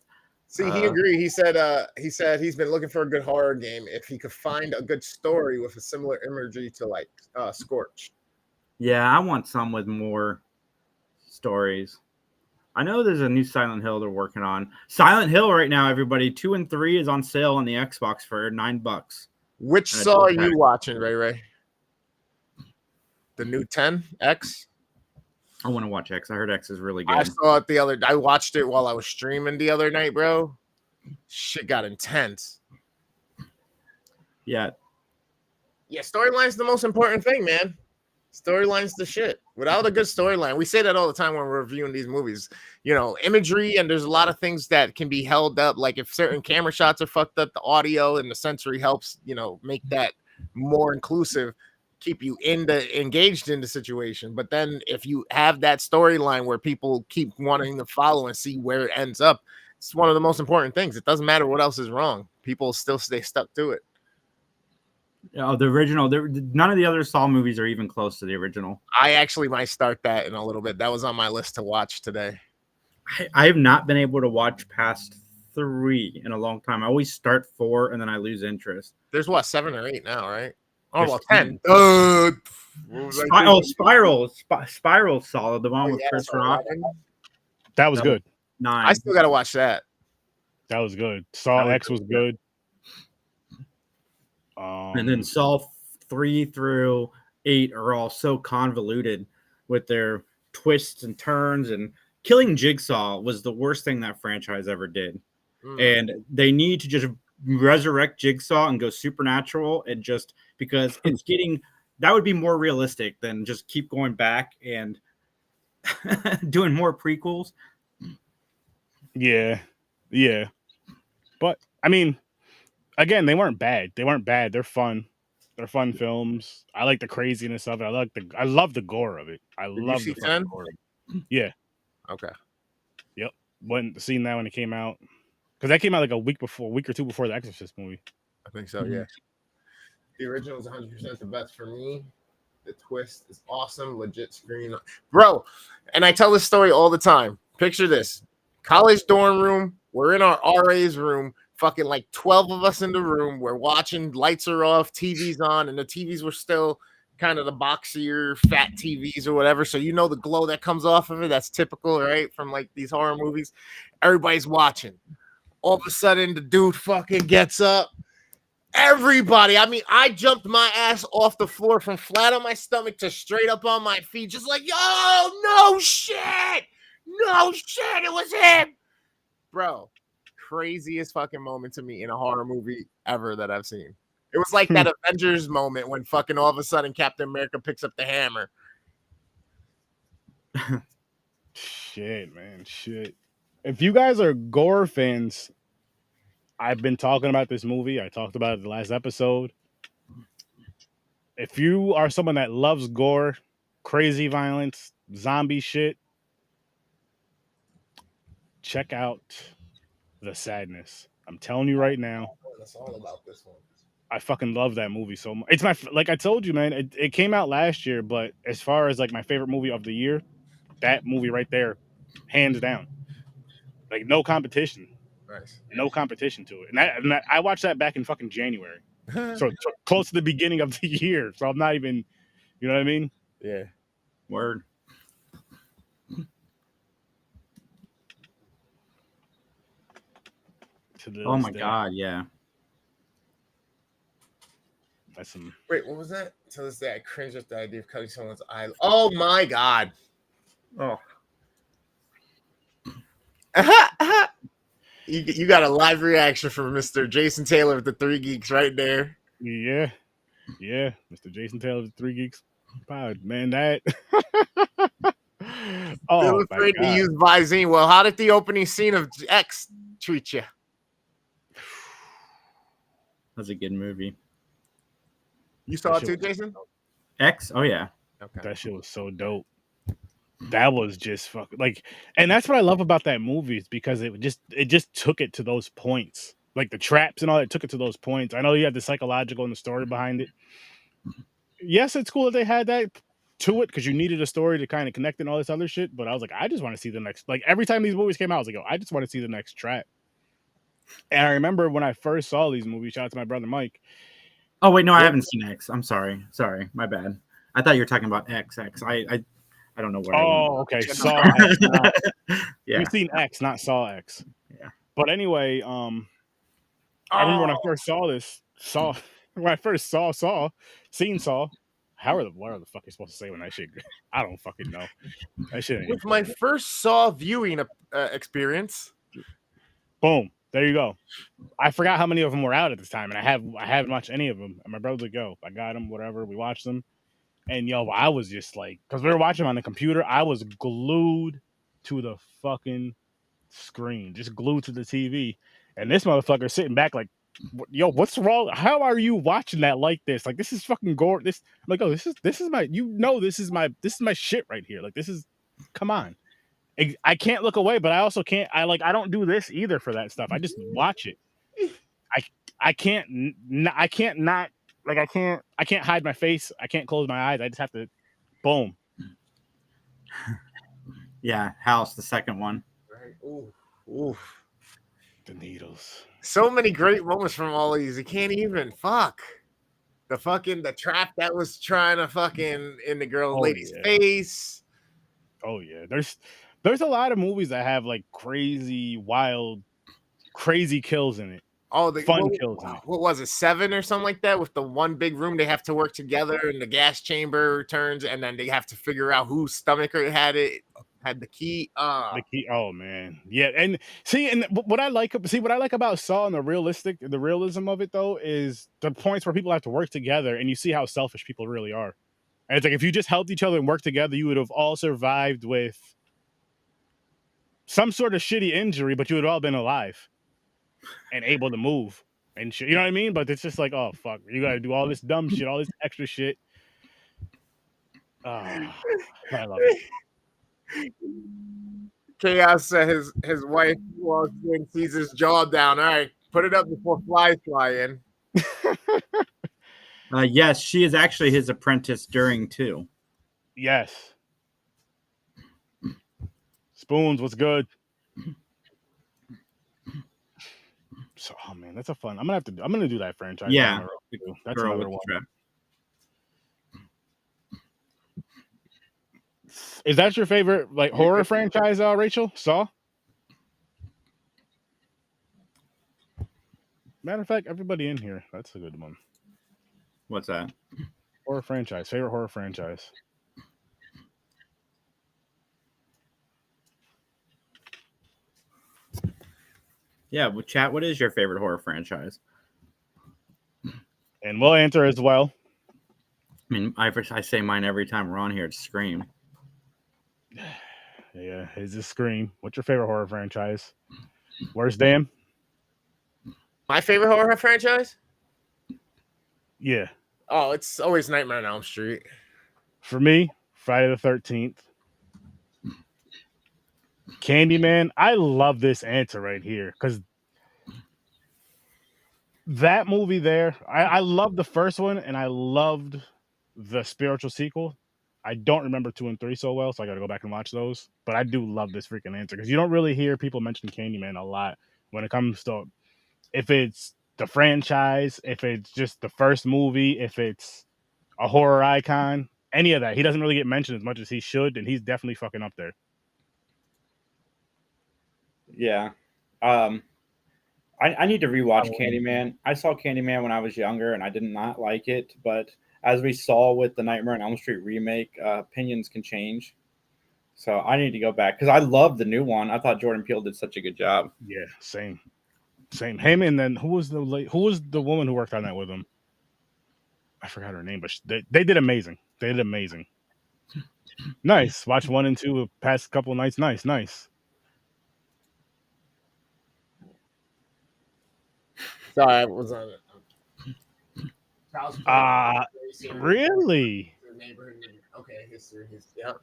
See, he agreed. He said he's been looking for a good horror game if he could find a good story with a similar imagery to like Scorch. Yeah, I want some with more stories. I know there's a new Silent Hill they're working on. Silent Hill right now, everybody, 2 and 3 is on sale on the Xbox for $9. Which Saw are you watching, Ray? The new 10X? I want to watch X. I heard X is really good. I saw it I watched it while I was streaming the other night, bro. Shit got intense. Yeah. Yeah, storyline's the most important thing, man. Storyline's the shit. Without a good storyline, we say that all the time when we're reviewing these movies. You know, imagery, and there's a lot of things that can be held up. Like if certain camera shots are fucked up, the audio and the sensory helps, you know, make that more inclusive, keep you engaged in the situation. But then if you have that storyline where people keep wanting to follow and see where it ends up, it's one of the most important things. It doesn't matter what else is wrong. People still stay stuck to it. The original, none of the other Saw movies are even close to the original. I actually might start that in a little bit. That was on my list to watch today. I have not been able to watch past 3 in a long time. I always start 4 and then I lose interest. There's what, 7 or 8 now, right? Oh, There's well, 10. 10. Spiral's solid. The one with yeah, Chris so Rock. 11. That was good. 9. I still got to watch that. That was good. Saw X was good. And then Saw 3 through 8 are all so convoluted with their twists and turns, and killing Jigsaw was the worst thing that franchise ever did. And they need to just resurrect Jigsaw and go supernatural, and just because it's getting, that would be more realistic than just keep going back and doing more prequels. Yeah. But I mean, again, they weren't bad. They're fun. They're fun films. I like the craziness of it. I love the gore of it. I love the fucking gore of it. Yeah. Okay. Yep. Seen that when it came out. Because that came out like a week or two before the Exorcist movie. I think so, yeah. The original is 100% the best for me. The twist is awesome. Legit screen. Bro, and I tell this story all the time. Picture this. College dorm room. We're in our RA's room. Fucking like 12 of us in the room. We're watching. Lights are off. TV's on. And the TVs were still kind of the boxier, fat TVs or whatever. So you know the glow that comes off of it. That's typical, right? From like these horror movies. Everybody's watching. All of a sudden, the dude fucking gets up. Everybody, I mean, I jumped my ass off the floor from flat on my stomach to straight up on my feet, just like, yo, no shit, it was him, bro. Craziest fucking moment to me in a horror movie ever that I've seen. It was like that Avengers moment when fucking all of a sudden Captain America picks up the hammer. Shit, man, shit. If you guys are gore fans, I've been talking about this movie. I talked about it in the last episode. If you are someone that loves gore, crazy violence, zombie shit, check out The Sadness. I'm telling you right now. That's all about this one. I fucking love that movie so much. It's my, like I told you, man, it came out last year, but as far as like my favorite movie of the year, that movie right there, hands down. Like no competition. Nice. No competition to it. And I watched that back in fucking January. So close to the beginning of the year. So I'm not even, you know what I mean? Yeah. Word. Oh my god, yeah. That's some. Wait, what was that? To this day, I cringe at the idea of cutting someone's eye. Oh my god. Oh. You got a live reaction from Mr. Jason Taylor of the Three Geeks right there. Yeah. Mr. Jason Taylor of the Three Geeks pod, man. That. Oh, Still afraid to use Visine. Well, how did the opening scene of X treat you? That's a good movie. You saw it too, Jason? X? Oh yeah. Okay. That shit was so dope. That was just fucking like, and that's what I love about that movie is because it just took it to those points, like the traps and all. It took it to those points. I know you have the psychological and the story behind it. Yes, it's cool that they had that to it because you needed a story to kind of connect and all this other shit. But I was like, I just want to see the next. Like every time these movies came out, I was like, oh, I just want to see the next trap. And I remember when I first saw these movies. Shout out to my brother Mike. Oh wait, no, I haven't seen X. I'm sorry, my bad. I thought you were talking about X. I don't know where. Oh, okay. Saw X. Yeah, You've seen X, not Saw X. Yeah. But anyway, I remember when I first seen Saw. What are the fuck you supposed to say when that shit? I don't fucking know. That shit ain't. With my first Saw viewing experience. Boom. There you go. I forgot how many of them were out at this time, and I haven't watched any of them. And my brother's like, "Yo, I got them. Whatever." We watched them. And yo, I was just like, because we were watching on the computer, I was glued to the fucking screen, just glued to the TV. And this motherfucker sitting back like, yo, what's wrong? How are you watching that like this? Like, this is fucking gore. This, I'm like, oh, this is my, this is my shit right here. Like, this is, come on. I can't look away, but I also can't. I don't do this either for that stuff. I just watch it. I can't not like I can't hide my face. I can't close my eyes. I just have to, boom. Yeah, House, the second one. Right. Ooh, ooh. The needles. So many great moments from all these. You can't even fuck. The trap that was trying to fucking in the lady's face. Oh yeah. There's a lot of movies that have like crazy, wild, crazy kills in it. Oh, the fun kills in it. What was it, 7 or something like that? With the one big room, they have to work together, and the gas chamber turns, and then they have to figure out whose stomach had the key. The key. Oh man, yeah. And see, and what I like about Saw and the realism of it though is the points where people have to work together, and you see how selfish people really are. And it's like if you just helped each other and worked together, you would have all survived with some sort of shitty injury, but you would have all been alive and able to move and shit. You know what I mean? But it's just like, oh fuck, you gotta do all this dumb shit, all this extra shit. Oh, I love it. Chaos said his wife walks in, sees his jaw down. All right, put it up before flies fly in. Yes, she is actually his apprentice during 2. Yes. Spoons, what's good? So, oh man, that's a fun. I'm gonna do that franchise. Yeah, that's another one. Trap. Is that your favorite like horror franchise, Rachel? Saw? Matter of fact, everybody in here. That's a good one. What's that? Horror franchise. Favorite horror franchise. Yeah, well, chat. What is your favorite horror franchise? And we'll answer as well. I mean, I say mine every time we're on here. It's Scream. Yeah, it's a Scream. What's your favorite horror franchise? Where's Dan? My favorite horror franchise? Yeah. Oh, it's always Nightmare on Elm Street. For me, Friday the 13th. Candyman. I love this answer right here because that movie there, I loved the first one and I loved the spiritual sequel. I don't remember 2 and 3 so well, so I got to go back and watch those. But I do love this freaking answer because you don't really hear people mention Candyman a lot when it comes to if it's the franchise, if it's just the first movie, if it's a horror icon, any of that. He doesn't really get mentioned as much as he should, and he's definitely fucking up there. Yeah. I need to rewatch Candyman. I saw Candyman when I was younger, and I did not like it. But as we saw with the Nightmare on Elm Street remake, opinions can change. So I need to go back because I love the new one. I thought Jordan Peele did such a good job. Yeah, same. Him, and then who was the woman who worked on that with him? I forgot her name, but they did amazing. They did amazing. Nice. Watch 1 and 2 the past couple nights. Nice. Sorry, I was on it. Really? Okay, history. Yep.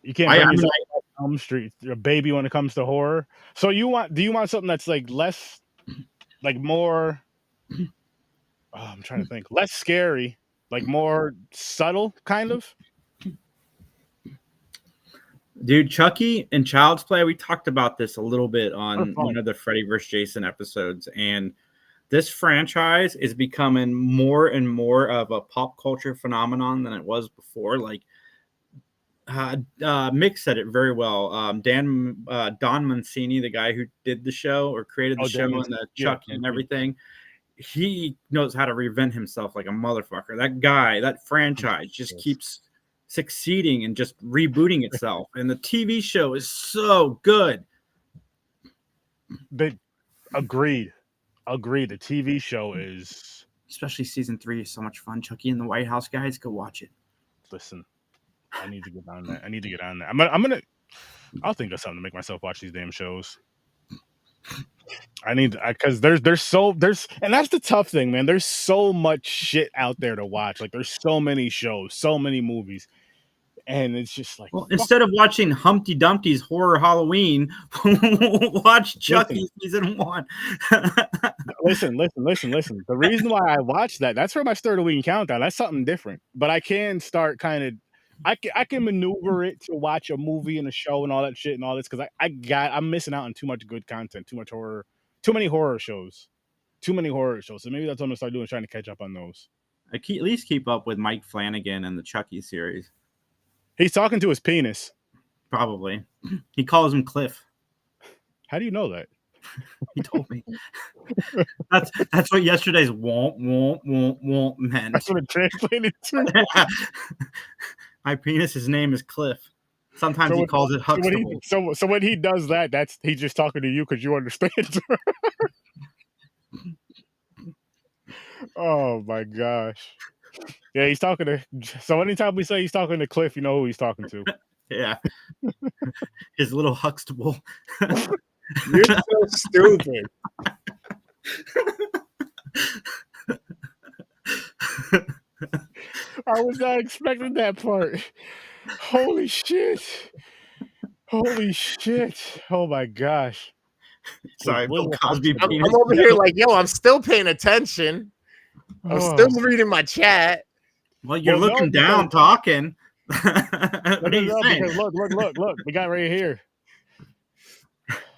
You can't bring Elm Street, a baby, when it comes to horror. So do you want something that's like less, like more? Oh, I'm trying to think. Less scary, like more subtle, kind of. Dude, Chucky and Child's Play, we talked about this a little bit on one of the Freddy vs. Jason episodes, and this franchise is becoming more and more of a pop culture phenomenon than it was before. Like, Mick said it very well. Don Mancini, the guy who did the show or created the show and the Chucky and everything, he knows how to reinvent himself like a motherfucker. That guy, that franchise just keeps succeeding and just rebooting itself. And the TV show is so good. Agreed. The TV show is, especially season 3 is so much fun. Chucky in the White House, guys, go watch it. Listen, I need to get on that. I need to get on that. I'll think of something to make myself watch these damn shows. I need because and that's the tough thing, man. There's so much shit out there to watch. Like there's so many shows, so many movies, and it's just like, well, instead of watching Humpty Dumpty's Horror Halloween, watch Chucky season 1. listen. The reason why I watch that's for my Sturdy countdown. That's something different. But I can start kind of. I can maneuver it to watch a movie and a show and all that shit and all this because I'm missing out on too much good content, too much horror, too many horror shows. So maybe that's what I'm gonna start doing, trying to catch up on those. At least keep up with Mike Flanagan and the Chucky series. He's talking to his penis. Probably. He calls him Cliff. How do you know that? He told me. That's what yesterday's won't meant. That's what it translated to. My penis, his name is Cliff. Sometimes he calls it Huxtable. So when he does that, he's just talking to you because you understand. Oh my gosh. Yeah, he's talking to. So anytime we say he's talking to Cliff, you know who he's talking to. Yeah. His little Huxtable. You're so stupid. I was not expecting that part. Holy shit. Oh my gosh. Sorry, Bill Cosby. I'm over here like, yo, I'm still paying attention. I'm still reading my chat. Well, you're looking down, talking. What are you saying? Look. We got right here.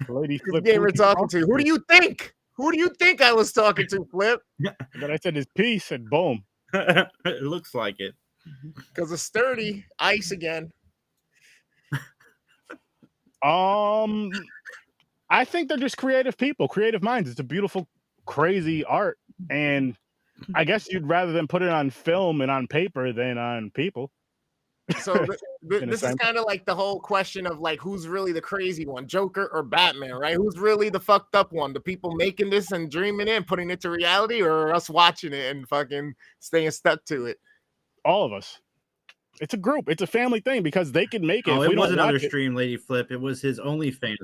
Lady Flip. Gamer talking to. Who do you think? Who do you think I was talking to, Flip? And then I said his piece and boom. It looks like it. Because of Sturdy ice again. I think they're just creative people, creative minds. It's a beautiful, crazy art, and I guess you'd rather than put it on film and on paper than on people. So this is kind of like the whole question of like, who's really the crazy one, Joker or Batman, right? Who's really the fucked up one? The people making this and dreaming it and putting it to reality, or us watching it and fucking staying stuck to it? All of us. It's a group. It's a family thing because they can make it. Oh, it was another stream, Lady Flip. It was his OnlyFans.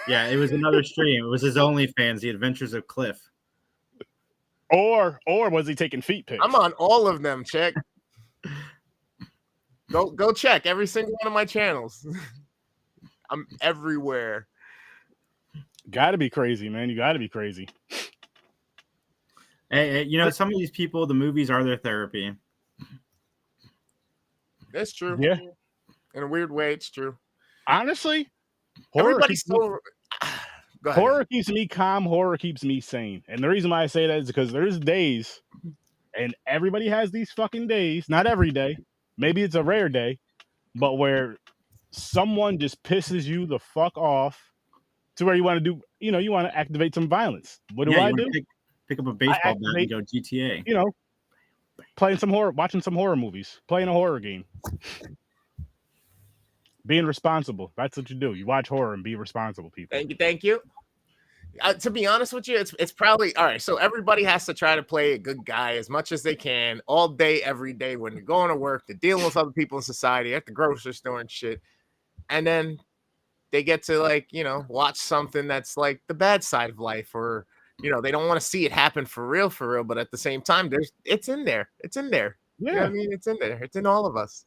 Yeah, it was another stream. It was his OnlyFans, The Adventures of Cliff. Or was he taking feet pics? I'm on all of them. Check. Go check every single one of my channels. I'm everywhere. Gotta be crazy, man. You gotta be crazy. Hey, you know, some of these people, the movies are their therapy. That's true. Yeah. In a weird way, it's true. Honestly, Horror keeps me calm. Horror keeps me sane. And the reason why I say that is because there's days, and everybody has these fucking days, not every day. Maybe it's a rare day, but where someone just pisses you the fuck off to where you want to do, you know, you want to activate some violence. What do I do? Pick up a baseball bat and go GTA. You know, playing some horror, watching some horror movies, playing a horror game. Being responsible. That's what you do. You watch horror and be responsible, people. Thank you. To be honest with you, it's probably all right. So everybody has to try to play a good guy as much as they can all day, every day when they're going to work, they're dealing with other people in society, at the grocery store and shit. And then they get to, like, you know, watch something that's like the bad side of life, or, you know, they don't want to see it happen for real. But at the same time, it's in there. It's in there. Yeah. You know what I mean? It's in there. It's in all of us.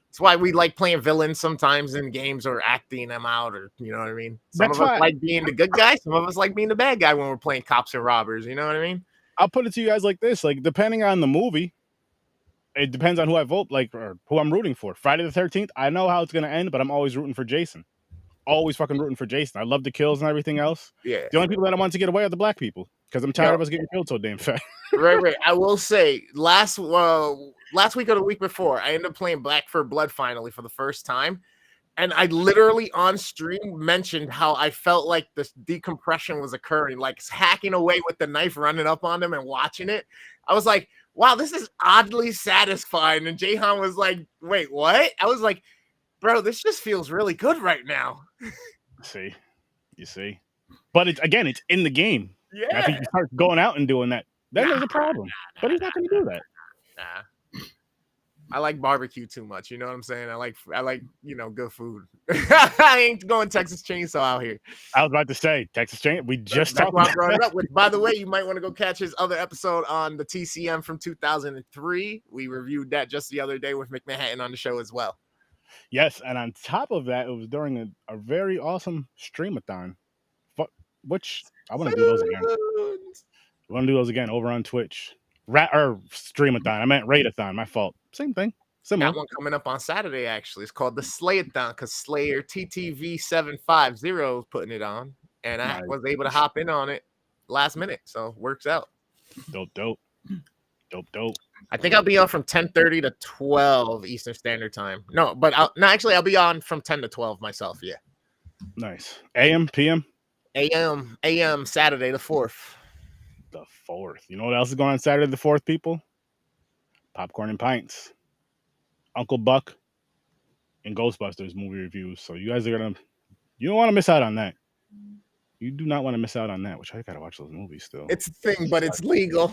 That's why we like playing villains sometimes in games, or acting them out, or, you know what I mean? Some of us like being the good guy. Some of us like being the bad guy when we're playing cops and robbers. You know what I mean? I'll put it to you guys like this. Like, depending on the movie, it depends on who I vote, like, or who I'm rooting for. Friday the 13th, I know how it's going to end, but I'm always rooting for Jason. Always fucking rooting for Jason. I love the kills and everything else. Yeah. The only people that I want to get away are the black people, because I'm tired of us getting killed so damn fast. Right. I will say, last week or the week before, I ended up playing Black for Blood finally for the first time. And I literally on stream mentioned how I felt like this decompression was occurring, like hacking away with the knife, running up on them and watching it. I was like, wow, this is oddly satisfying. And Jahan was like, wait, what? I was like, bro, this just feels really good right now. You see. But it's in the game. Yeah. I think you start going out and doing that, then there's a problem. But he's not going to do that. Nah. I like barbecue too much. You know what I'm saying? I like good food. I ain't going Texas Chainsaw out here. I was about to say Texas Chain. We just That's talked why I about brought it that. up. Which, by the way, you might want to go catch his other episode on the TCM from 2003. We reviewed that just the other day with McMahon on the show as well. Yes, and on top of that, it was during a very awesome streamathon, which I want to do those again. I want to do those again over on Twitch. Streamathon. I meant Raidathon. My fault. Same thing. Similar. Got one coming up on Saturday, actually. It's called the Slayathon because Slayer TTV750 is putting it on. And I was able to hop in on it last minute. So works out. Dope. I think I'll be on from 10:30 to 12 Eastern Standard Time. No, but I'll be on from 10 to 12 myself. Yeah. Nice. AM, PM? AM, Saturday the 4th. The 4th. You know what else is going on Saturday the 4th, people? Popcorn and Pints. Uncle Buck and Ghostbusters movie reviews. So you guys are you don't want to miss out on that. You do not want to miss out on that, which I gotta watch those movies still. It's a thing, but it's legal.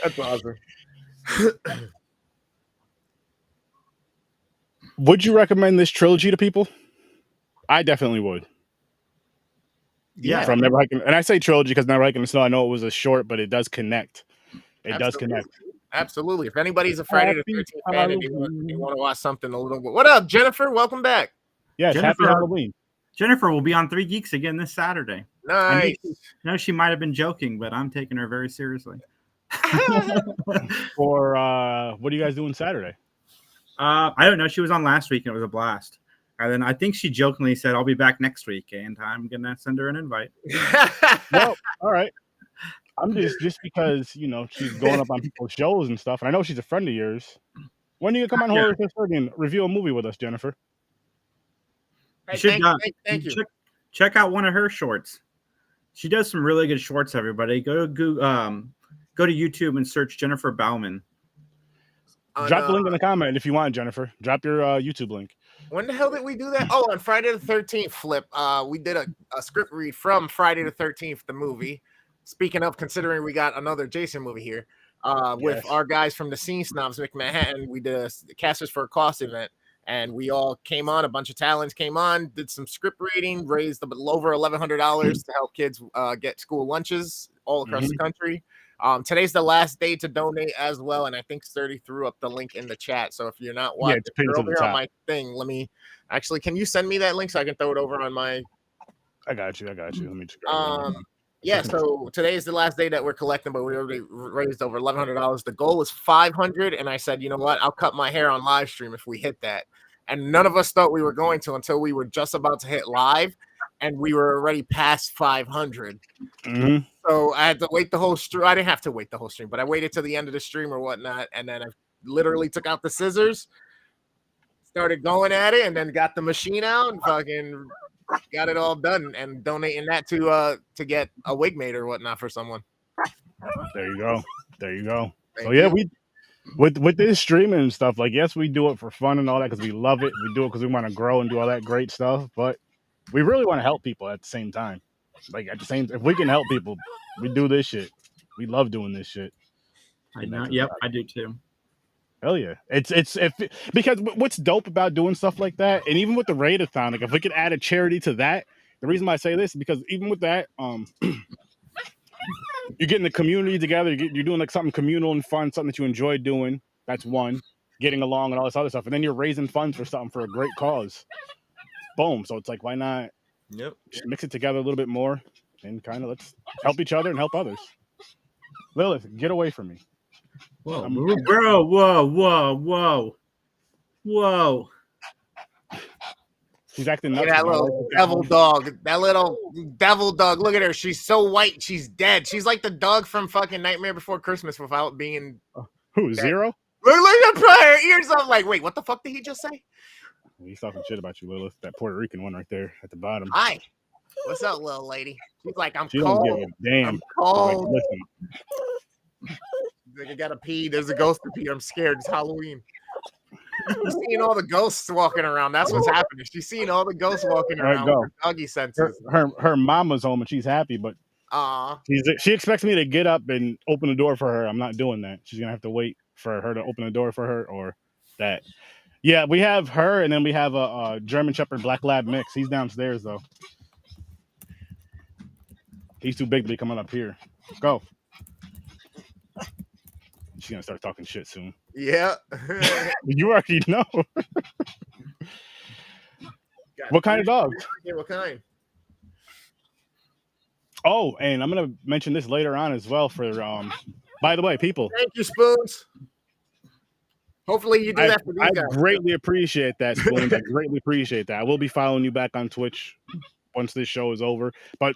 That's awesome. Would you recommend this trilogy to people? I definitely would. Yeah. From Never Hiking, and I say trilogy because Never Hiking the Snow. I know it was a short, but it does connect. It does connect. Absolutely. If anybody's a Friday the 13th fan and you want to watch something a little bit. What up, Jennifer? Welcome back. Yes, happy Halloween. Jennifer will be on 3 Geeks again this Saturday. Nice. I know she might have been joking, but I'm taking her very seriously. For what are you guys doing Saturday? I don't know. She was on last week and it was a blast. And then I think she jokingly said, "I'll be back next week," and I'm gonna send her an invite. Well, all right. I'm just because she's going up on people's shows and stuff, and I know she's a friend of yours. When do you come on Horror with Sturdy and review a movie with us, Jennifer? Hey, thank you. Check out one of her shorts. She does some really good shorts. Everybody, go to YouTube and search Jennifer Bauman. Drop the link in the comment if you want, Jennifer. Drop your YouTube link. When the hell did we do that? Oh, on Friday the 13th, Flip. We did a script read from Friday the 13th, the movie. Speaking of, considering we got another Jason movie here, with our guys from the Scene Snobs, McMahon, we did a Casters for a Cost event, and we all came on. A bunch of talents came on, did some script reading, raised over $1,100 to help kids get school lunches all across the country. Today's the last day to donate as well, and I think Sturdy threw up the link in the chat. So if you're not watching, you're over here on my thing. Let me can you send me that link so I can throw it over on my? I got you. Let me just yeah. So today is the last day that we're collecting, but we already raised over $1,100. The goal is $500, and I said, you know what? I'll cut my hair on live stream if we hit that. And none of us thought we were going to until we were just about to hit live, and we were already past 500. Mm-hmm. So I had to wait the whole stream. I didn't have to wait the whole stream, but I waited till the end of the stream or whatnot, and then I literally took out the scissors, started going at it, and then got the machine out and fucking got it all done and donating that to get a wig made or whatnot for someone. There you go. So yeah, we with this streaming and stuff, like, yes, we do it for fun and all that because we love it. We do it because we want to grow and do all that great stuff, but we really want to help people at the same time. Like, at the same time, if we can help people, we do this shit. We love doing this shit. I know. Yep, I do too. Hell yeah. Because what's dope about doing stuff like that, and even with the Raidathon, like, if we could add a charity to that, the reason why I say this is because even with that, you're getting the community together, you're doing like something communal and fun, something that you enjoy doing. That's one, getting along and all this other stuff. And then you're raising funds for something for a great cause. Boom. So it's like, why not just mix it together a little bit more and kind of let's help each other and help others. Lilith, get away from me. Whoa, bro, whoa. She's acting nuts. That little devil dog. That little devil dog. Look at her. She's so white. She's dead. She's like the dog from fucking Nightmare Before Christmas without being. Who, dead. Zero? Look at her ears. I'm like, wait, what the fuck did he just say? He's talking shit about you, Lilith. That Puerto Rican one right there at the bottom. Hi. What's up, little lady? She's like, I'm she cold. Don't give a damn. I'm cold. Like, listen. Like, I gotta pee. There's a ghost to pee. I'm scared. It's Halloween. She's seeing all the ghosts walking around. That's what's happening. She's seeing all the ghosts walking around with her doggy senses. Her mama's home and she's happy, but she expects me to get up and open the door for her. I'm not doing that. She's gonna have to wait for her to open the door for her, or that. Yeah, we have her, and then we have a German Shepherd Black Lab mix. He's downstairs though. He's too big to be coming up here. Go. She's gonna start talking shit soon. Yeah. You already know. What kind of dog? Yeah, what kind? Oh, and I'm gonna mention this later on as well. For by the way, people. Thank you, Spoons. Hopefully you do that for these I guys. greatly appreciate that, Spoons. I greatly appreciate that. I will be following you back on Twitch once this show is over. But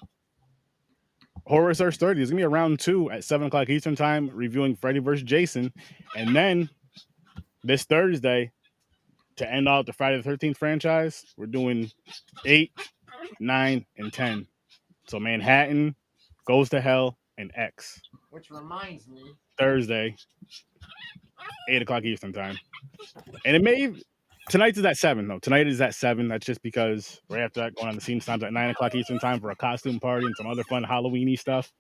Horror Sir Sturdy is gonna be a round 2 at 7 o'clock Eastern time, reviewing Freddy vs. Jason, and then this Thursday to end out the Friday the 13th franchise, we're doing 8, 9, and 10. So Manhattan, Goes to Hell, and X. Which reminds me, Thursday, 8 o'clock Eastern time. And it may tonight's is at 7 though. Tonight is at 7. That's just because right after that going on the scene times at 9 o'clock Eastern time for a costume party and some other fun Halloweeny stuff.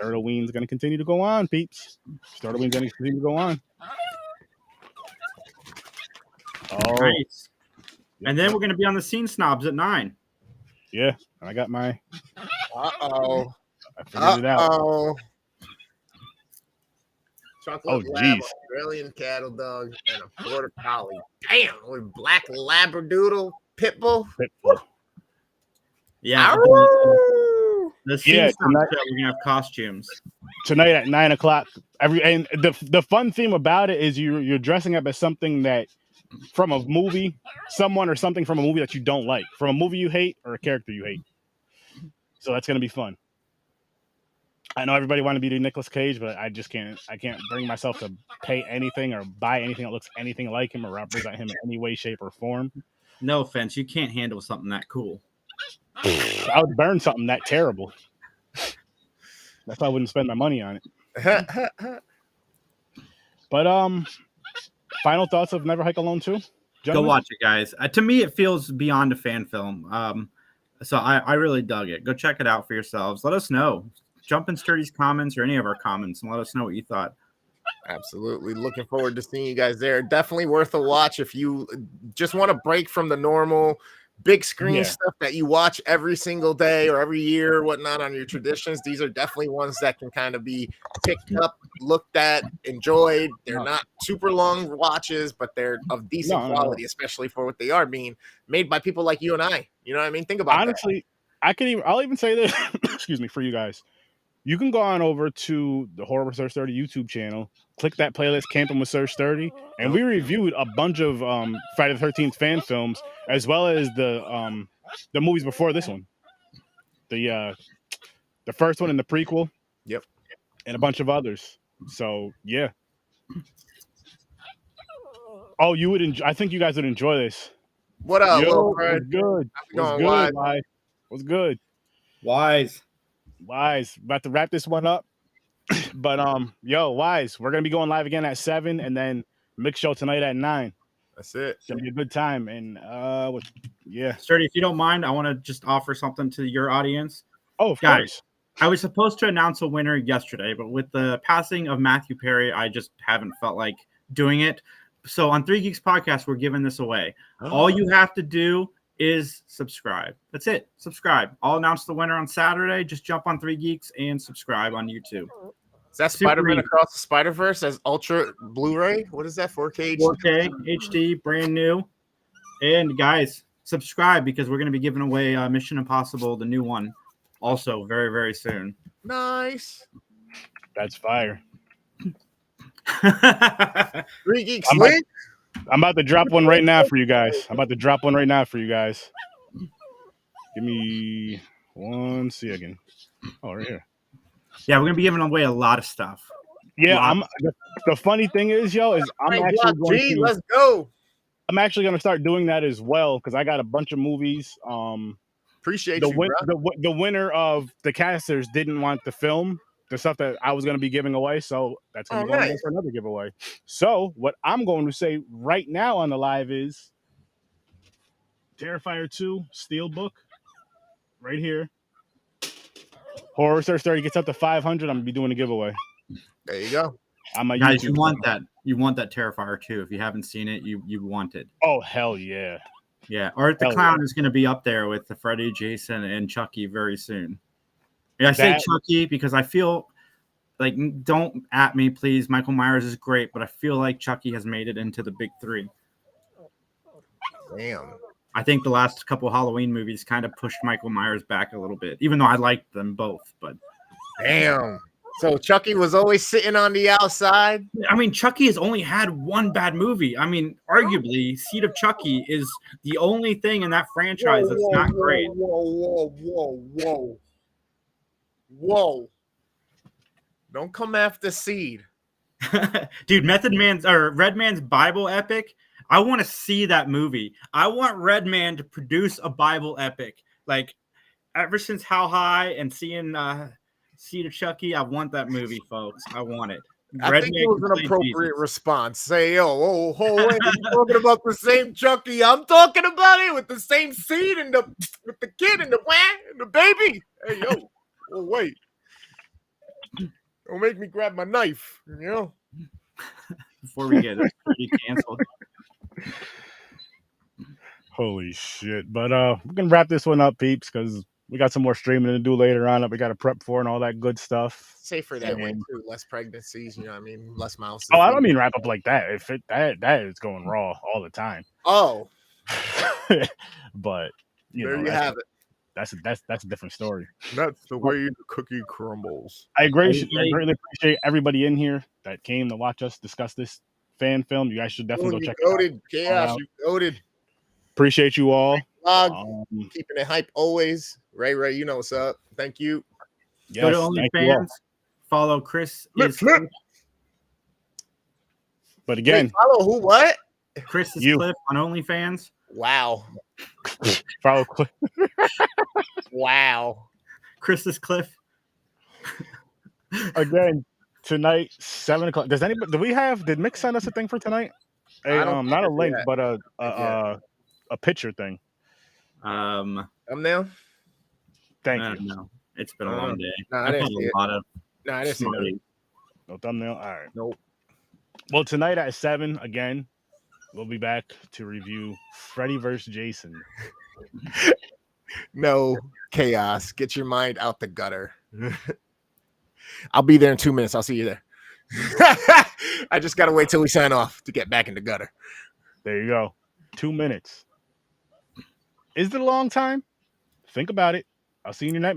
Ween's gonna continue to go on, peeps. Ween's gonna continue to go on. Oh, Nice. And then we're going to be on the Scene Snobs at 9. yeah. I got my. uh-oh. I figured it out. Uh-oh. Chocolate Oh, lab, jeez. Australian cattle dog, and a border collie. Damn, with black labradoodle pit bull. Yeah. Ow! The Scene Yeah, Snobs tonight- show, we're going to have costumes. Tonight at 9 o'clock. And the fun theme about it is you're dressing up as something that from a movie, someone or something from a movie that you don't like, from a movie you hate or a character you hate. So that's gonna be fun. I know everybody want to be the Nicolas Cage, but I just can't. I can't bring myself to pay anything or buy anything that looks anything like him or represent him in any way, shape, or form. No offense, you can't handle something that cool. I would burn something that terrible. That's why I wouldn't spend my money on it. But final thoughts of Never Hike Alone 2? Go Gentlemen? watch it, guys. To me, it feels beyond a fan film. So I really dug it. Go check it out for yourselves. Let us know. Jump in Sturdy's comments or any of our comments and let us know what you thought. Absolutely. Looking forward to seeing you guys there. Definitely worth a watch if you just want to break from the normal big screen stuff that you watch every single day or every year or whatnot on your traditions. These are definitely ones that can kind of be picked up, looked at, enjoyed. They're not super long watches, but they're of decent quality, especially for what they are, being made by people like you and I. You know what I mean? Think about honestly, I'll even say this, excuse me, for you guys. You can go on over to the Horror with Sir Sturdy YouTube channel, click that playlist Camping with Sir Sturdy, and we reviewed a bunch of Friday the 13th fan films, as well as the movies before this one. The first one and the prequel. Yep. And a bunch of others. So yeah. Oh, you would I think you guys would enjoy this. What up, Yo, Fred? what's good? Going What's good, Wise? What's good? Wise, about to wrap this one up. But yo, Wise, we're gonna be going live again at 7, and then mix show tonight at 9. That's it. It's gonna be a good time. And yeah. Sturdy, if you don't mind, I want to just offer something to your audience. Oh, of Guys, course. I was supposed to announce a winner yesterday, but with the passing of Matthew Perry, I just haven't felt like doing it. So on 3 Geeks Podcast, we're giving this away. All you have to do is subscribe. That's it. Subscribe. I'll announce the winner on Saturday. Just jump on 3 Geeks and subscribe on YouTube. Is that Spider-Man Across the Spider-Verse as Ultra Blu-ray? What is that? 4K? 4K HD, brand new. And guys, subscribe because we're going to be giving away Mission Impossible, the new one, also very, very soon. Nice. That's fire. 3 Geeks link. I'm about to drop one right now for you guys. Give me 1 second. Oh, right here. Yeah, we're gonna be giving away a lot of stuff. Yeah, the funny thing is, let's go. I'm actually gonna start doing that as well because I got a bunch of movies. Appreciate the winner of the casters didn't want the film, the stuff that I was going to be giving away, so that's going to go for another giveaway. So what I'm going to say right now on the live is Terrifier 2 Steelbook right here. Horror Sir Sturdy gets up to 500. I'm going to be doing a giveaway. There you go. on my Guys, YouTube. you want that. You want that Terrifier too. If you haven't seen it, you want it. Oh hell yeah. Yeah, Art the Hell Clown yeah. is going to be up there with the Freddy, Jason, and Chucky very soon. And I say That- Chucky because I feel like, don't at me, please. Michael Myers is great, but I feel like Chucky has made it into the big three. Damn. I think the last couple Halloween movies kind of pushed Michael Myers back a little bit, even though I liked them both. But Damn. So Chucky was always sitting on the outside. I mean, Chucky has only had one bad movie. I mean, arguably, Seed of Chucky is the only thing in that franchise that's not great. Whoa. Don't come after Seed. Dude, Method Man's or Red Man's Bible epic. I want to see that movie. I want Red Man to produce a Bible epic. Like, ever since How High and seeing Seed of Chucky, I want that movie, folks. I want it. I think it was an appropriate response. Say, yo, wait, you talking about the same Chucky I'm talking about it with the same seed and with the kid and the baby. Hey, yo, wait. Don't make me grab my knife, you know? Before we get it canceled. Holy shit. But we're gonna wrap this one up, peeps, because we got some more streaming to do later on that we got to prep for and all that good stuff. Safer that way too. Less pregnancies, you know what I mean? Less mouths. Oh, I don't mean wrap up like that. If it that is going raw all the time. Oh. But there you have it. That's a different story. That's the way the cookie crumbles. I greatly appreciate everybody in here that came to watch us discuss this fan film. You guys should definitely go check it out. Chaos, you goated. Appreciate you all. Keeping it hype always. Ray, you know what's up. Thank you. Yes, go to OnlyFans. Follow Chris. But again, follow who? What? Chris is Cliff on OnlyFans. Wow. Follow Cliff. Wow. Chris is Cliff. Again, tonight, 7 o'clock. Does anybody? Did Mick send us a thing for tonight? Not a link, but a picture thing. Thumbnail. Thank you. No, it's been a long day. No, I didn't see it. I didn't see it. No thumbnail. All right. Nope. Well, tonight at 7 again, we'll be back to review Freddy vs. Jason. No chaos. Get your mind out the gutter. I'll be there in 2 minutes. I'll see you there. I just gotta wait till we sign off to get back in the gutter. There you go. 2 minutes. Is it a long time? Think about it. I'll see you in your night.